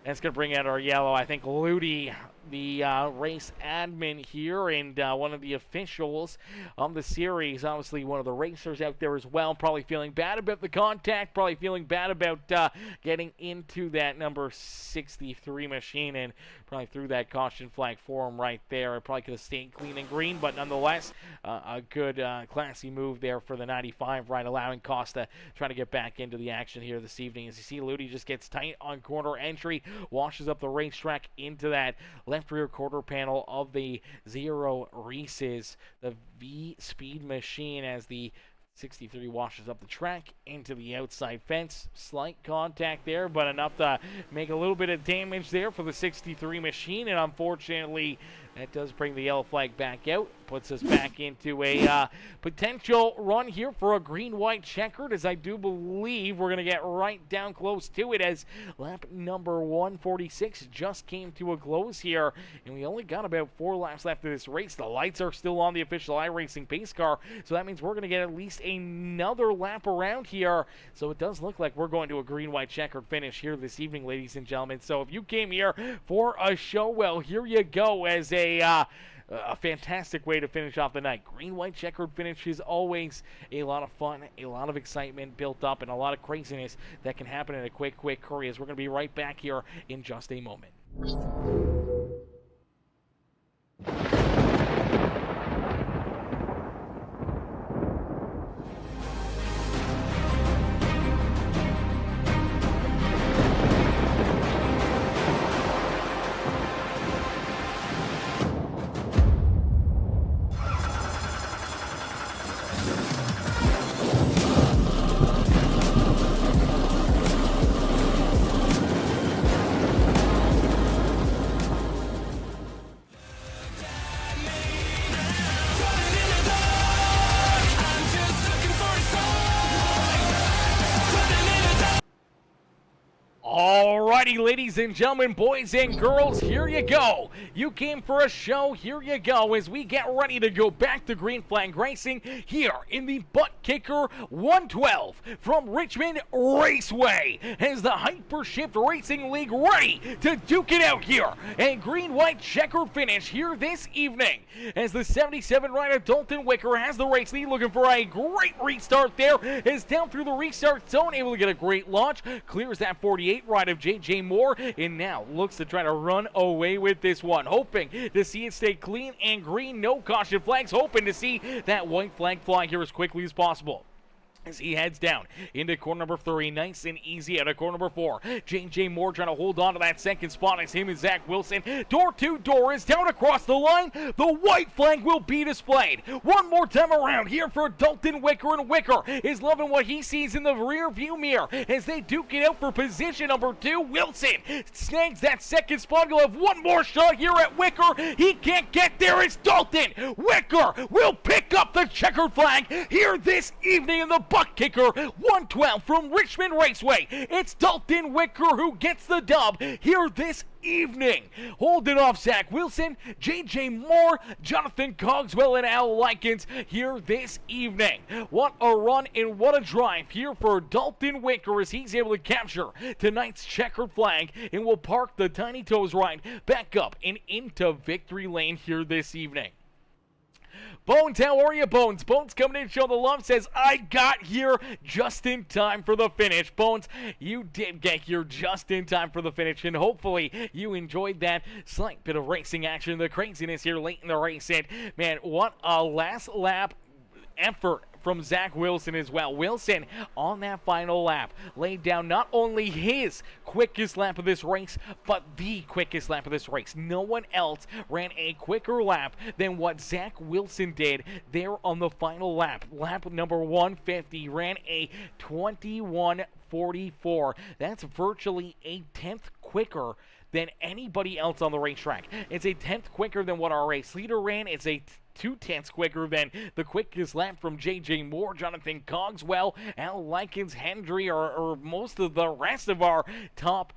Speaker 2: that's gonna bring out our yellow. I think Ludi, the race admin here and one of the officials of the series, obviously one of the racers out there as well, probably feeling bad about the contact, probably feeling bad about getting into that number 63 machine, and probably threw that caution flag for him right there. It probably could have stayed clean and green, but nonetheless a good classy move there for the 95 ride, allowing Costa try to get back into the action here this evening. As you see, Ludi just gets tight on corner entry, washes up the racetrack into that left rear quarter panel of the Zero Reese's, the V-Speed machine, as the 63 washes up the track into the outside fence. Slight contact there, but enough to make a little bit of damage there for the 63 machine, and unfortunately that does bring the yellow flag back out. Puts us back into a potential run here for a green-white checkered, as I do believe we're going to get right down close to it, as lap number 146 just came to a close here, and we only got about 4 laps left of this race. The lights are still on the official iRacing pace car, so that means we're going to get at least another lap around here. So it does look like we're going to a green-white checkered finish here this evening, ladies and gentlemen. So if you came here for a show, well, here you go, as a fantastic way to finish off the night. Green-white checkered finish is always a lot of fun, a lot of excitement built up, and a lot of craziness that can happen in a quick hurry, as we're going to be right back here in just a moment. Alrighty, ladies and gentlemen, boys and girls, here you go. You came for a show, here you go, as we get ready to go back to green flag racing here in the Buttkicker 112 from Richmond Raceway, as the Hypershift Racing League ready to duke it out here. A green-white checkered finish here this evening, as the 77 rider Dalton Wicker has the race lead, looking for a great restart there, is down through the restart zone, able to get a great launch, clears that 48 ride of J.J. Moore, and now looks to try to run away with this one, hoping to see it stay clean and green, no caution flags, hoping to see that white flag fly here as quickly as possible. As he heads down into corner number 3, nice and easy out of corner number 4. J.J. Moore trying to hold on to that second spot as him and Zach Wilson. Door to door is down across the line. The white flag will be displayed. One more time around here for Dalton Wicker, and Wicker is loving what he sees in the rear view mirror as they duke it out for position number 2. Wilson snags that second spot. He'll have one more shot here at Wicker. He can't get there. It's Dalton. Wicker will pick up the checkered flag here this evening in the Buttkicker 112 from Richmond Raceway. It's Dalton Wicker who gets the dub here this evening. Holding off Zach Wilson, J.J. Moore, Jonathan Cogswell, and Al Likens here this evening. What a run and what a drive here for Dalton Wicker as he's able to capture tonight's checkered flag and will park the Tiny Toes ride back up and into victory lane here this evening. Bones, how are you, Bones? Bones coming in, show the love, says, I got here just in time for the finish. Bones, you did get here just in time for the finish, and hopefully you enjoyed that slight bit of racing action, the craziness here late in the race. And, man, what a last lap effort from Zach Wilson as well. Wilson on that final lap laid down not only his quickest lap of this race, but the quickest lap of this race. No one else ran a quicker lap than what Zach Wilson did there on the final lap. Lap number 150 ran a 21:44. That's virtually a tenth quicker than anybody else on the racetrack. It's a tenth quicker than what our race leader ran. It's a 2/10 quicker than the quickest lap from J.J. Moore, Jonathan Cogswell, Al Likens, Hendry, or most of the rest of our top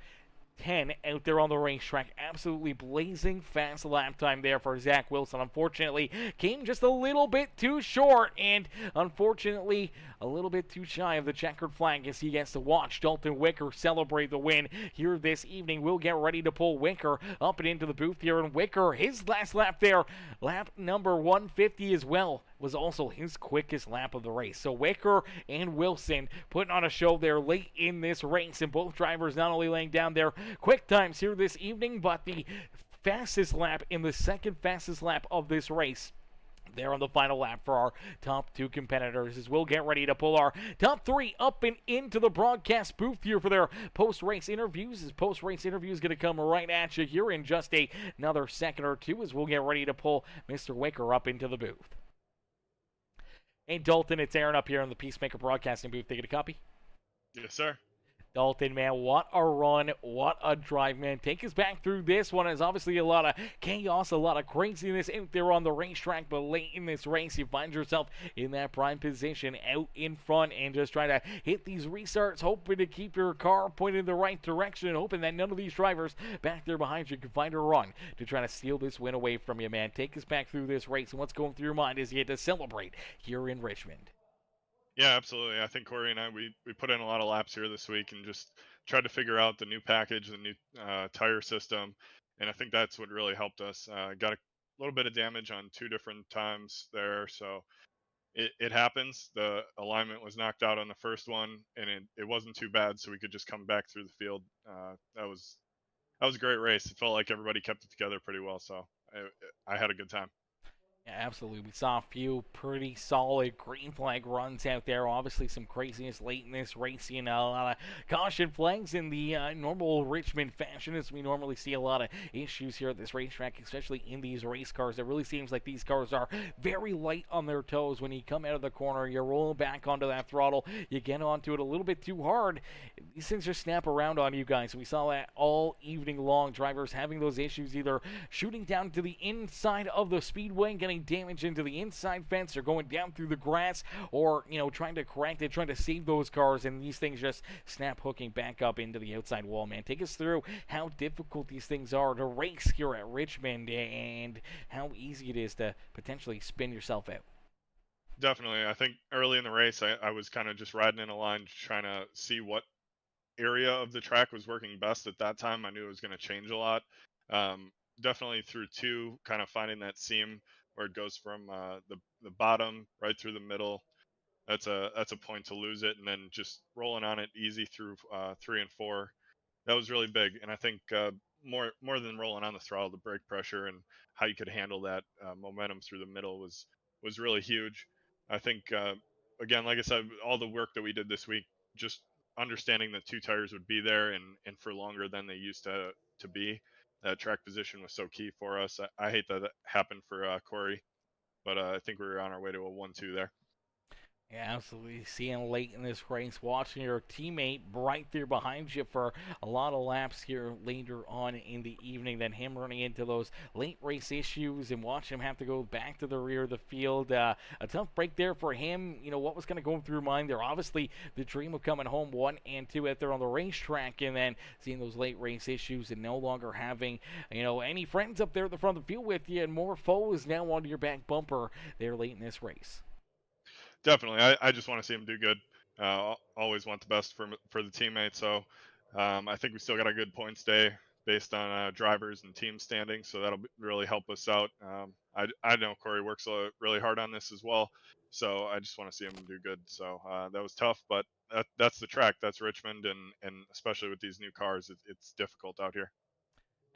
Speaker 2: 10 out there on the racetrack. Absolutely blazing fast lap time there for Zach Wilson. Unfortunately, came just a little bit too short, and unfortunately, a little bit too shy of the checkered flag as he gets to watch Dalton Wicker celebrate the win here this evening. We'll get ready to pull Wicker up and into the booth here, and Wicker, his last lap there, lap number 150 as well, was also his quickest lap of the race. So Wicker and Wilson putting on a show there late in this race, and both drivers not only laying down their quick times here this evening, but the fastest lap in the second fastest lap of this race there on the final lap for our top two competitors as we'll get ready to pull our top three up and into the broadcast booth here for their post-race interviews. As post-race interviews going to come right at you here in just another second or two as we'll get ready to pull Mr. Wicker up into the booth. Hey, Dalton, it's Aaron up here on the Peacemaker Broadcasting booth. Taking a copy?
Speaker 3: Yes, sir.
Speaker 2: Dalton, man, what a run, what a drive, man. Take us back through this one. There's obviously a lot of chaos, a lot of craziness out there on the racetrack, but late in this race, you find yourself in that prime position out in front and just trying to hit these restarts, hoping to keep your car pointed in the right direction and hoping that none of these drivers back there behind you can find a run to try to steal this win away from you, man. Take us back through this race and what's going through your mind as you get to celebrate here in Richmond.
Speaker 3: Yeah, absolutely. I think Corey and I, we put in a lot of laps here this week and just tried to figure out the new package, the new tire system. And I think that's what really helped us. Got a little bit of damage on two different times there. So it happens. The alignment was knocked out on the first one and it wasn't too bad. So we could just come back through the field. That was a great race. It felt like everybody kept it together pretty well. So I had a good time.
Speaker 2: Yeah, absolutely. We saw a few pretty solid green flag runs out there. Obviously, some craziness late in this race. You know, a lot of caution flags in the normal Richmond fashion, as we normally see a lot of issues here at this racetrack, especially in these race cars. It really seems like these cars are very light on their toes. When you come out of the corner, you're rolling back onto that throttle, you get onto it a little bit too hard, these things just snap around on you guys. We saw that all evening long. Drivers having those issues, either shooting down to the inside of the speedway and getting damage into the inside fence or going down through the grass, or trying to correct it, trying to save those cars, and these things just snap hooking back up into the outside wall, man. Take us through how difficult these things are to race here at Richmond and how easy it is to potentially spin yourself out.
Speaker 3: Definitely. I think early in the race, I was kind of just riding in a line trying to see what area of the track was working best at that time. I knew it was going to change a lot. Definitely through two, kind of finding that seam where it goes from the bottom right through the middle. That's a point to lose it, and then just rolling on it easy through 3 and 4. That was really big, and I think more than rolling on the throttle, the brake pressure and how you could handle that momentum through the middle was really huge. I think again, like I said, all the work that we did this week, just understanding that two tires would be there and for longer than they used to be. That track position was so key for us. I hate that it happened for Corey, but I think we were on our way to a 1-2 there.
Speaker 2: Yeah, absolutely. Seeing late in this race, watching your teammate right there behind you for a lot of laps here later on in the evening, then him running into those late race issues and watching him have to go back to the rear of the field. A tough break there for him. You know, what was going to go through mind there? Obviously, the dream of coming home 1 and 2 out there on the racetrack, and then seeing those late race issues and no longer having, any friends up there at the front of the field with you and more foes now onto your back bumper there late in this race.
Speaker 3: Definitely. I just want to see him do good. Always want the best for the teammates. So I think we still got a good points day based on drivers and team standings. So that'll really help us out. I know Corey works really hard on this as well. So I just want to see him do good. So that was tough, but that's the track. That's Richmond, and especially with these new cars, it's difficult out here.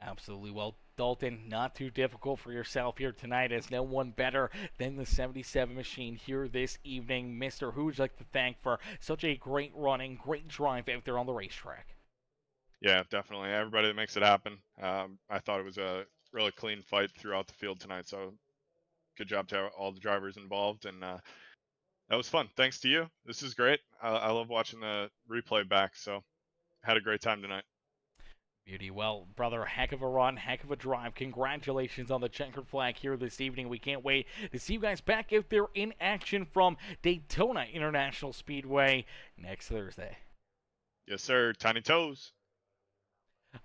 Speaker 2: Absolutely. Well, Dalton, not too difficult for yourself here tonight, as no one better than the 77 machine here this evening. Mr. Who would you like to thank for such a great running, great drive out there on the racetrack?
Speaker 3: Yeah, definitely. Everybody that makes it happen. I thought it was a really clean fight throughout the field tonight. So good job to all the drivers involved, and that was fun. Thanks to you. This is great. I love watching the replay back. So had a great time tonight.
Speaker 2: Beauty. Well, brother, heck of a run, heck of a drive. Congratulations on the checkered flag here this evening. We can't wait to see you guys back out there in action from Daytona International Speedway next Thursday.
Speaker 3: Yes, sir. Tiny toes.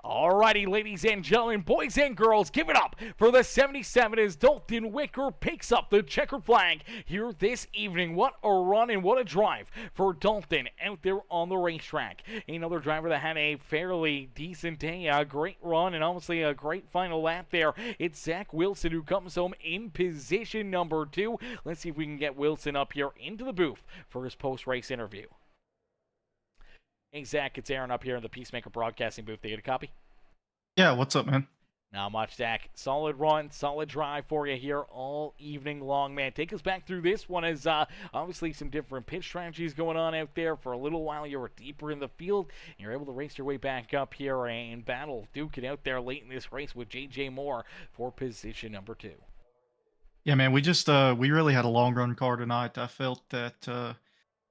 Speaker 2: Alrighty, ladies and gentlemen, boys and girls, give it up for the 77 as Dalton Wicker picks up the checkered flag here this evening. What a run and what a drive for Dalton out there on the racetrack. Another driver that had a fairly decent day, a great run, and obviously a great final lap there. It's Zach Wilson who comes home in position number 2. Let's see if we can get Wilson up here into the booth for his post-race interview. Hey, Zach, it's Aaron up here in the Peacemaker Broadcasting booth. Do you get a copy?
Speaker 4: Yeah, what's up, man?
Speaker 2: Not much, Zach. Solid run, solid drive for you here all evening long, man. Take us back through this one as obviously some different pitch strategies going on out there. For a little while, you were deeper in the field, and you're able to race your way back up here and battle, duke it out there late in this race with J.J. Moore for position number 2.
Speaker 4: Yeah, man, we really had a long run car tonight. I felt that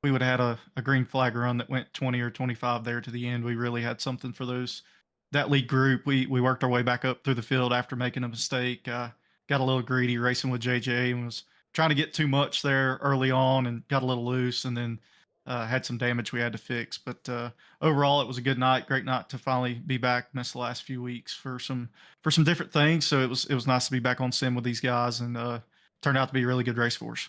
Speaker 4: we would have had a green flag run that went 20 or 25 there to the end. We really had something for that lead group. We worked our way back up through the field after making a mistake. Got a little greedy racing with JJ and was trying to get too much there early on and got a little loose, and then had some damage we had to fix. But overall, it was a good night, great night to finally be back. Missed the last few weeks for some different things, so it was nice to be back on sim with these guys, and turned out to be a really good race for us.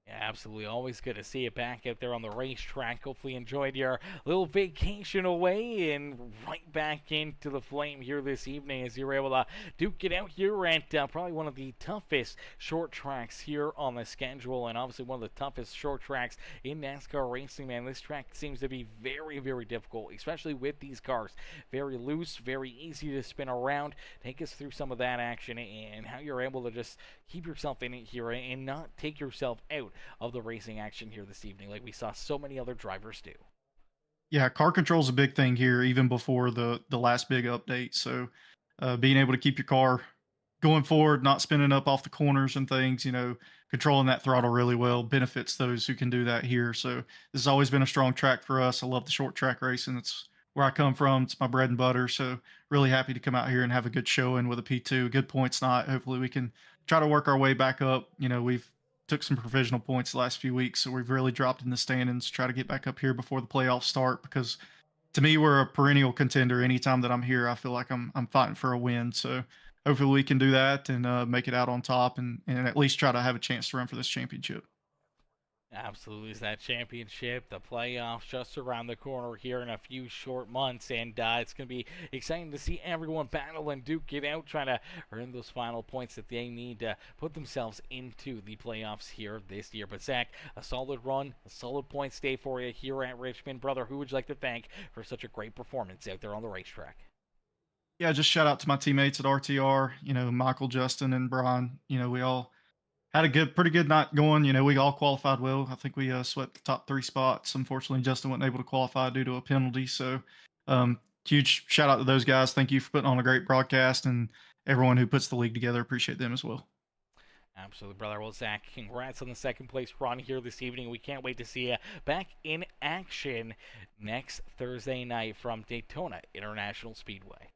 Speaker 2: Yeah, absolutely. Always good to see you back out there on the racetrack. Hopefully enjoyed your little vacation away and right back into the flame here this evening as you were able to duke it out here at probably one of the toughest short tracks here on the schedule, and obviously one of the toughest short tracks in NASCAR racing, man. This track seems to be very, very difficult, especially with these cars. Very loose, very easy to spin around. Take us through some of that action and how you're able to just keep yourself in it here and not take yourself out of the racing action here this evening like we saw so many other drivers do.
Speaker 4: Yeah, car control is a big thing here, even before the last big update. So being able to keep your car going forward, not spinning up off the corners and things, controlling that throttle really well benefits those who can do that here. So this has always been a strong track for us. I love the short track racing. It's where I come from. It's my bread and butter. So really happy to come out here and have a good showing with a P2. Good points night. Hopefully we can try to work our way back up. We've took some provisional points the last few weeks, so we've really dropped in the standings. Try to get back up here before the playoffs start, because to me we're a perennial contender. Anytime that I'm here, I feel like I'm fighting for a win. So hopefully we can do that and make it out on top, and at least try to have a chance to run for this championship.
Speaker 2: Absolutely, is that championship, the playoffs just around the corner here in a few short months, and it's going to be exciting to see everyone battle and duke it out, trying to earn those final points that they need to put themselves into the playoffs here this year. But Zach, a solid run, a solid points day for you here at Richmond. Brother, who would you like to thank for such a great performance out there on the racetrack?
Speaker 4: Yeah, just shout out to my teammates at RTR, Michael, Justin, and Brian. We all had a pretty good night going. We all qualified well. I think we swept the top 3 spots. Unfortunately, Justin wasn't able to qualify due to a penalty. So huge shout out to those guys. Thank you for putting on a great broadcast, and everyone who puts the league together. Appreciate them as well.
Speaker 2: Absolutely, brother. Well, Zach, congrats on the second place run here this evening. We can't wait to see you back in action next Thursday night from Daytona International Speedway.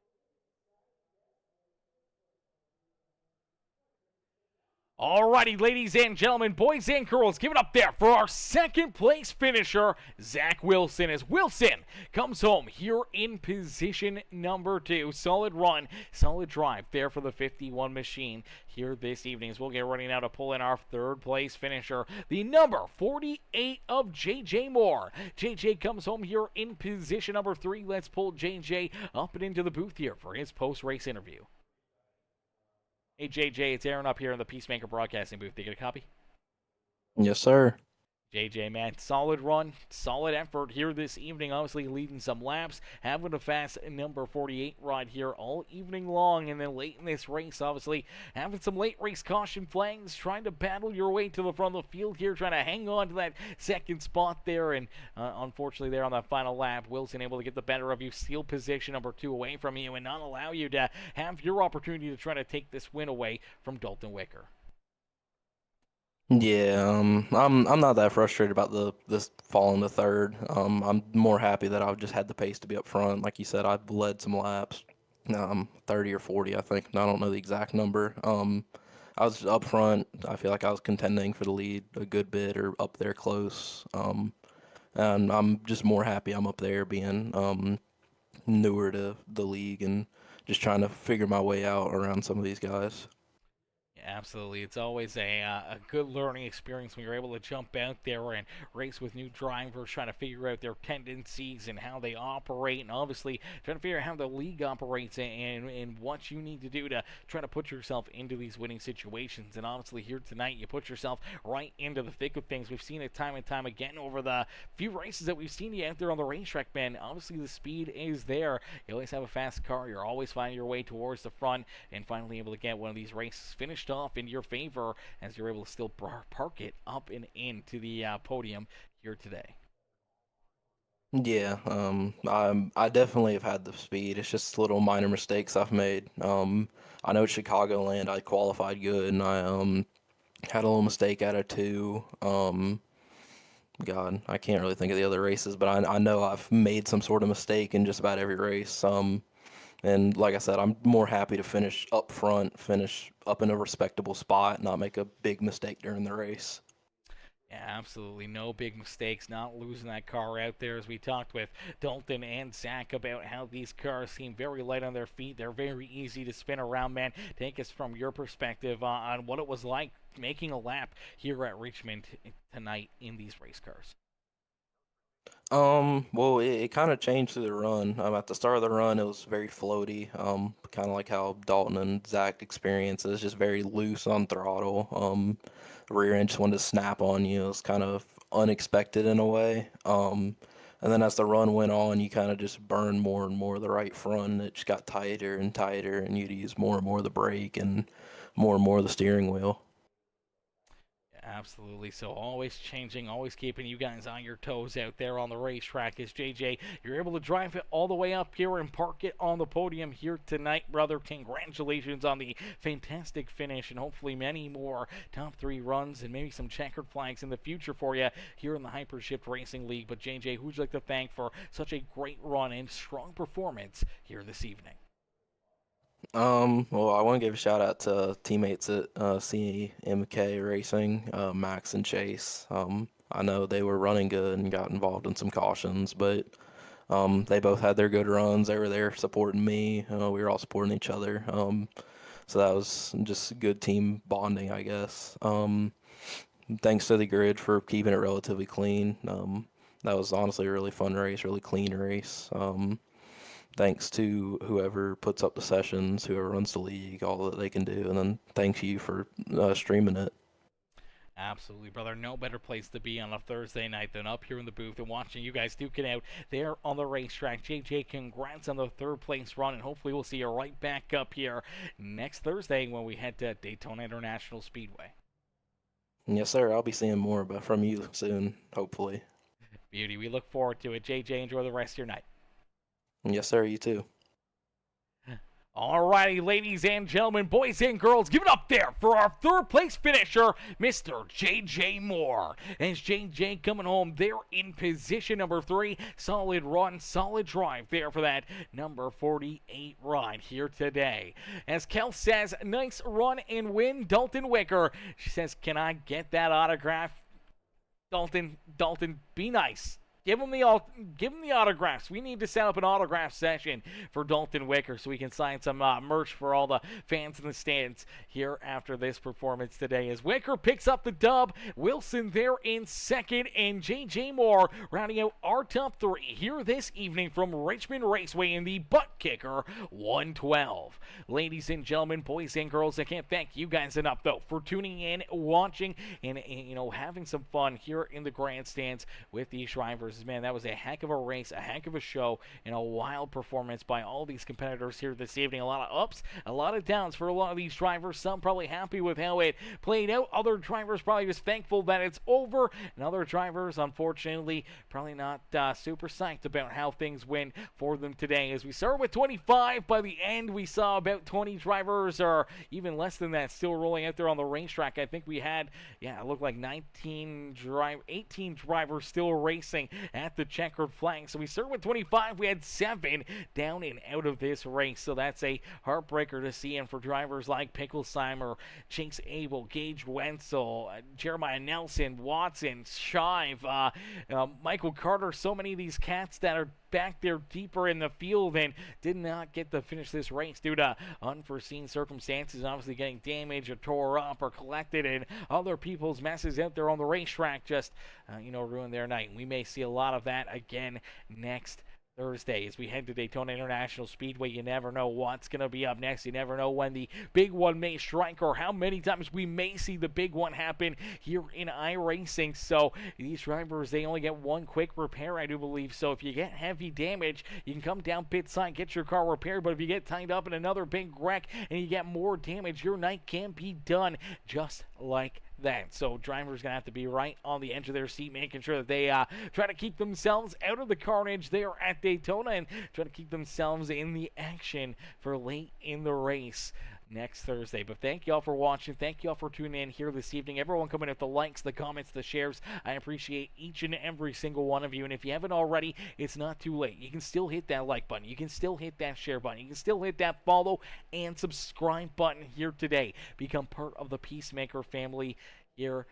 Speaker 2: Alrighty, ladies and gentlemen, boys and girls, give it up there for our second place finisher, Zach Wilson, as Wilson comes home here in position number 2. Solid run, solid drive there for the 51 machine here this evening, as we'll get ready now to pull in our third place finisher, the number 48 of JJ Moore. JJ comes home here in position number 3. Let's pull JJ up and into the booth here for his post-race interview. Hey, JJ, it's Aaron up here in the Peacemaker Broadcasting booth. Did you get a copy?
Speaker 5: Yes, sir.
Speaker 2: JJ, man, solid run, solid effort here this evening. Obviously leading some laps, having a fast number 48 ride here all evening long. And then late in this race, obviously having some late race caution flags, trying to battle your way to the front of the field here, trying to hang on to that second spot there. And unfortunately there on that final lap, Wilson able to get the better of you, steal position number 2 away from you, and not allow you to have your opportunity to try to take this win away from Dalton Wicker.
Speaker 5: Yeah, I'm not that frustrated about this falling to third. I'm more happy that I've just had the pace to be up front. Like you said, I've led some laps, 30 or 40, I think. I don't know the exact number. I was up front. I feel like I was contending for the lead a good bit or up there close. And I'm just more happy I'm up there being newer to the league and just trying to figure my way out around some of these guys.
Speaker 2: Absolutely. It's always a good learning experience when you're able to jump out there and race with new drivers, trying to figure out their tendencies and how they operate, and obviously trying to figure out how the league operates and what you need to do to try to put yourself into these winning situations. And obviously here tonight, you put yourself right into the thick of things. We've seen it time and time again over the few races that we've seen you out there on the racetrack, man. Obviously the speed is there. You always have a fast car. You're always finding your way towards the front and finally able to get one of these races finished off in your favor as you're able to still park it up and into the podium here today.
Speaker 5: Yeah, I definitely have had the speed. It's just little minor mistakes I've made. I know Chicagoland I qualified good, and I had a little mistake out of 2. God, I can't really think of the other races, but I know I've made some sort of mistake in just about every race. And like I said, I'm more happy to finish up front, finish up in a respectable spot, not make a big mistake during the race.
Speaker 2: Yeah, absolutely. No big mistakes, not losing that car out there, as we talked with Dalton and Zach about how these cars seem very light on their feet. They're very easy to spin around, man. Take us from your perspective on what it was like making a lap here at Richmond tonight in these race cars.
Speaker 5: Well, it kind of changed through the run. At the start of the run, it was very floaty, kind of like how Dalton and Zach experience is, just very loose on throttle. Rear end just wanted to snap on you. It was kind of unexpected in a way. And then as the run went on, you kind of just burned more and more of the right front. It just got tighter and tighter, and you'd use more and more of the brake and more of the steering wheel.
Speaker 2: Absolutely. So always changing, always keeping you guys on your toes out there on the racetrack. As JJ, you're able to drive it all the way up here and park it on the podium here tonight, brother. Congratulations on the fantastic finish, and hopefully many more top 3 runs and maybe some checkered flags in the future for you here in the Hypershift Racing League. But JJ, who'd you like to thank for such a great run and strong performance here this evening?
Speaker 5: Well, I want to give a shout out to teammates at CMK Racing, Max and Chase. I know they were running good and got involved in some cautions, but they both had their good runs. They were there supporting me. We were all supporting each other. So that was just good team bonding, I guess. Thanks to the grid for keeping it relatively clean. That was honestly a really fun race, really clean race. Thanks to whoever puts up the sessions, whoever runs the league, all that they can do. And then thank you for streaming it.
Speaker 2: Absolutely, brother. No better place to be on a Thursday night than up here in the booth and watching you guys duke it out there on the racetrack. JJ, congrats on the 3rd place run, and hopefully we'll see you right back up here next Thursday when we head to Daytona International Speedway.
Speaker 5: Yes, sir. I'll be seeing more from you soon, hopefully.
Speaker 2: Beauty. We look forward to it. JJ, enjoy the rest of your night.
Speaker 5: Yes, sir. You too.
Speaker 2: Alrighty, ladies and gentlemen, boys and girls, give it up there for our third place finisher, Mr. JJ Moore. As JJ coming home there in position number 3. Solid run, solid drive there for that number 48 ride here today. As Kel says, nice run and win, Dalton Wicker. She says, can I get that autograph? Dalton, be nice. Give him the autographs. We need to set up an autograph session for Dalton Wicker so we can sign some merch for all the fans in the stands here after this performance today. As Wicker picks up the dub, Wilson there in second, and JJ Moore rounding out our top 3 here this evening from Richmond Raceway in the Buttkicker 112. Ladies and gentlemen, boys and girls, I can't thank you guys enough though for tuning in, watching, and having some fun here in the grandstands with these drivers. Man, that was a heck of a race, a heck of a show, and a wild performance by all these competitors here this evening. A lot of ups, a lot of downs for a lot of these drivers. Some probably happy with how it played out. Other drivers probably just thankful that it's over. And other drivers, unfortunately, probably not super psyched about how things went for them today. As we started with 25, by the end we saw about 20 drivers, or even less than that, still rolling out there on the racetrack. I think we had, it looked like 18 drivers still racing at the checkered flag. So we started with 25. We had 7 down and out of this race. So that's a heartbreaker to see. And for drivers like Picklesheimer, Chinks Abel, Gage Wenzel, Jeremiah Nelson, Watson, Shive, Michael Carter, so many of these cats that are back there deeper in the field and did not get to finish this race due to unforeseen circumstances, obviously getting damaged or tore up or collected, and other people's messes out there on the racetrack just ruined their night. We may see a lot of that again next Thursday as we head to Daytona International Speedway. You never know what's going to be up next. You never know when the big one may strike or how many times we may see the big one happen here in iRacing. So these drivers, they only get one quick repair, I do believe. So if you get heavy damage, you can come down pit side, get your car repaired. But if you get tied up in another big wreck and you get more damage, your night can be done just like that. So drivers gonna have to be right on the edge of their seat, making sure that they try to keep themselves out of the carnage there at Daytona and try to keep themselves in the action for late in the race next Thursday. But thank y'all for watching. Thank y'all for tuning in here this evening. Everyone coming with the likes, the comments, the shares. I appreciate each and every single one of you. And if you haven't already, it's not too late. You can still hit that like button. You can still hit that share button. You can still hit that follow and subscribe button here today. Become part of the Peacemaker family here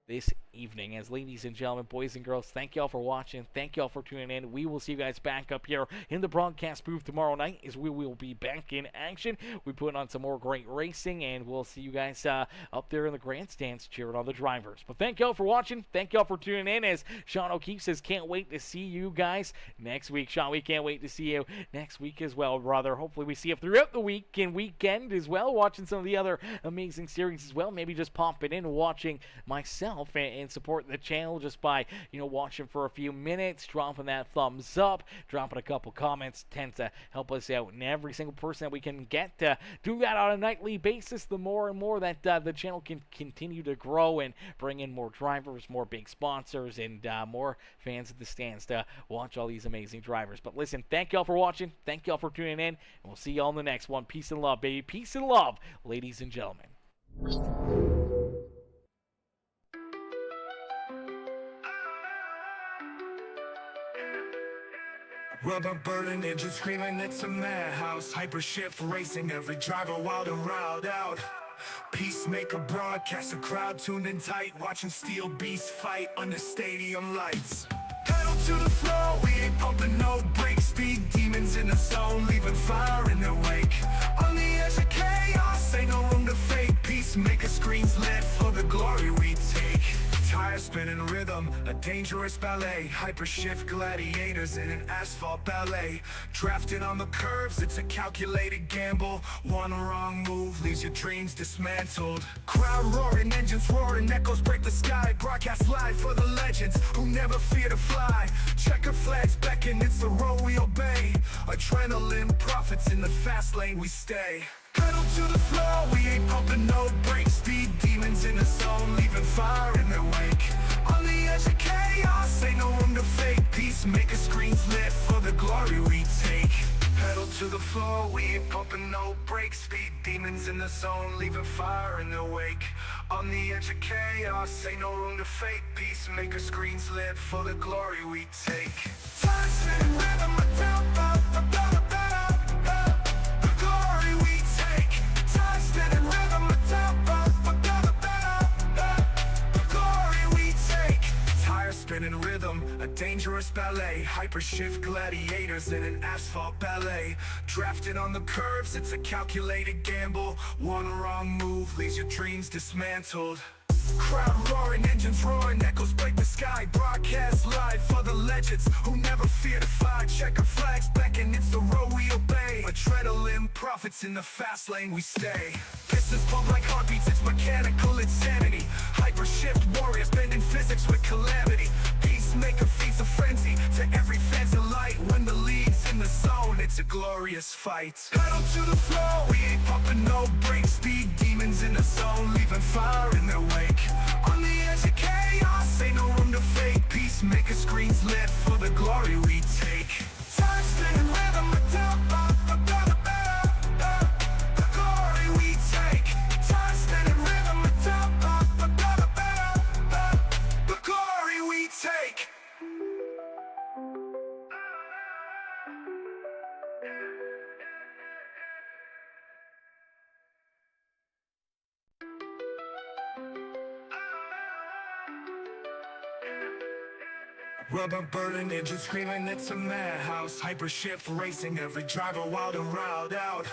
Speaker 2: this evening. As ladies and gentlemen, boys and girls, thank y'all for watching. Thank y'all for tuning in. We will see you guys back up here in the broadcast booth tomorrow night as we will be back in action. We put on some more great racing, and we'll see you guys up there in the grandstands cheering on the drivers. But thank y'all for watching. Thank y'all for tuning in. As Sean O'Keefe says, can't wait to see you guys next week. Sean, we can't wait to see you next week as well, brother. Hopefully we see you throughout the week and weekend as well, watching some of the other amazing series as well. Maybe just popping in and watching myself and support the channel just by watching for a few minutes, dropping that thumbs up, dropping a couple comments tends to help us out. And every single person that we can get to do that on a nightly basis, the more and more that the channel can continue to grow and bring in more drivers, more big sponsors, and more fans at the stands to watch all these amazing drivers. But listen, thank y'all for watching, thank y'all for tuning in, and we'll see y'all in the next one. Peace and love, baby. Peace and love, ladies and gentlemen.
Speaker 1: Rubber burning, engine screaming, it's a madhouse. Hypershift racing, every driver wild and riled out. Peacemaker broadcast, a crowd tuned in tight, watching steel beasts fight under stadium lights. Pedal to the floor, we ain't pumping no brakes. Speed demons in the zone, leaving fire in their wake. On the edge of chaos, ain't no room to fake. Peacemaker screens lit for the glory we take. Tires spinning rhythm, a dangerous ballet. Hypershift gladiators in an asphalt ballet. Drafting on the curves, it's a calculated gamble. One wrong move leaves your dreams dismantled. Crowd roaring, engines roaring, echoes break the sky. Broadcast live for the legends who never fear to fly. Checker flags beckon, it's the road we obey. Adrenaline profits, in the fast lane we stay. Pedal to the floor, we ain't pumping no brakes. Speed demons in the zone, leaving fire in their wake. On the edge of chaos, ain't no room to fake. Peacemaker screens lit for the glory we take. Pedal to the floor, we ain't pumping no brakes. Speed demons in the zone, leaving fire in their wake. On the edge of chaos, ain't no room to fake. Peacemaker screens lit for the glory we take. Time spinning rhythm, a tempo, the glory we take. Time spinning rhythm, a tempo, the glory we take. Tire spinning rhythm, a dangerous ballet. Hypershift gladiators in an asphalt ballet. Drafted on the curves, it's a calculated gamble. One wrong move leaves your dreams dismantled. Crowd roaring, engines roaring, echoes break the sky. Broadcast live for the legends who never fear to fly. Checker flags beckon, it's the road we obey. Adrenaline profits in the fast lane we stay. Pistons pump like heartbeats, it's mechanical insanity. Hypershift warriors bending physics with calamity. Peacemaker feeds a frenzy to every fan's a light. When the lead's in the zone, it's a glorious fight. Pedal to the floor, we ain't pumping no brakes. Speed demons in the zone, leaving fire in their wake. On the edge of chaos, ain't no room to fake. Peacemaker screens lit for the glory we take. Time spinning rhythm, a tempo, the glory we take. Time spinning rhythm, a tempo, the glory we take. Rubber burning, engine screaming, it's a madhouse. Hypershift racing, every driver wild and riled out.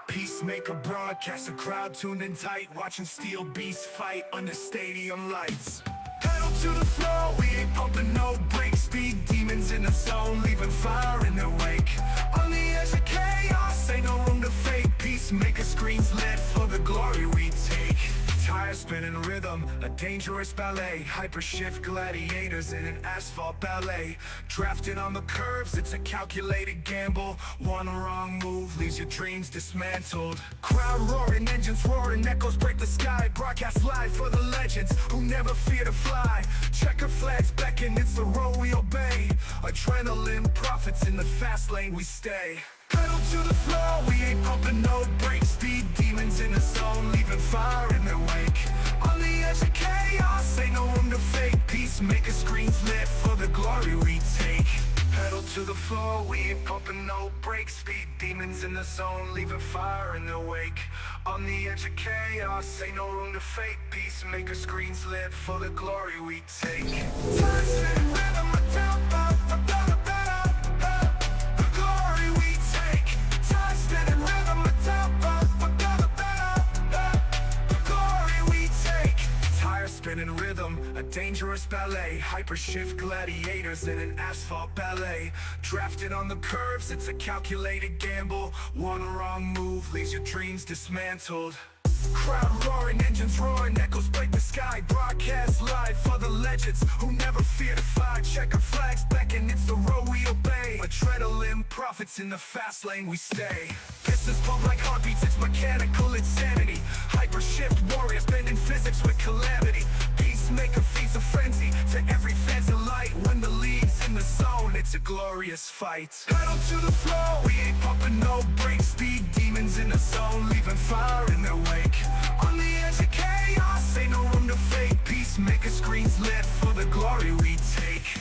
Speaker 1: Peacemaker broadcast, a crowd tuned in tight, watching steel beasts fight under stadium lights. Pedal to the floor, we ain't pumping no brakes. Speed demons in the zone, leaving fire in their wake. On the edge of chaos, ain't no room to fake. Peacemaker screens lit for the glory we take. Tire spinning rhythm, a dangerous ballet. Hypershift gladiators in an asphalt ballet. Drafted on the curves, it's a calculated gamble. One wrong move leaves your dreams dismantled. Crowd roaring, engines roaring, echoes break the sky. Broadcast live for the legends who never fear to fly. Checker flags beckon, it's the road we obey. Adrenaline profits in the fast lane we stay. Pedal to the floor, we ain't pumping no brakes. Speed demons in the zone, leaving fire in their wake. On the edge of chaos, ain't no room to fake. Peacemaker screens lit for the glory we take. Pedal to the floor, we ain't pumping no brakes. Speed demons in the zone, leaving fire in their wake. On the edge of chaos, ain't no room to fake. Peacemaker screens lit for the glory we take. Time spinning rhythm, a tempo, the glory we take. Time spinning rhythm, a tempo, the glory we take. Tire spinning rhythm, a dangerous ballet. Hypershift gladiators in an asphalt ballet. Drafted on the curves, it's a calculated gamble. One wrong move leaves your dreams dismantled. Crowd roaring, engines roaring, echoes break the sky. Broadcast live for the legends who never fear to fight. Checker flags beckon, it's the road we obey. Adrenaline profits in the fast lane we stay. Pistons pump like heartbeats, it's mechanical insanity. Hypershift warriors bending physics with calamity. Peacemaker feeds a frenzy to every fan's a light. When the lead's in the zone, it's a glorious fight. Pedal to the floor, we ain't pumping no brakes. Speed demons in the zone, leaving fire in their wake. On the edge of chaos, ain't no room to fake. Peacemaker screens lit for the glory we take.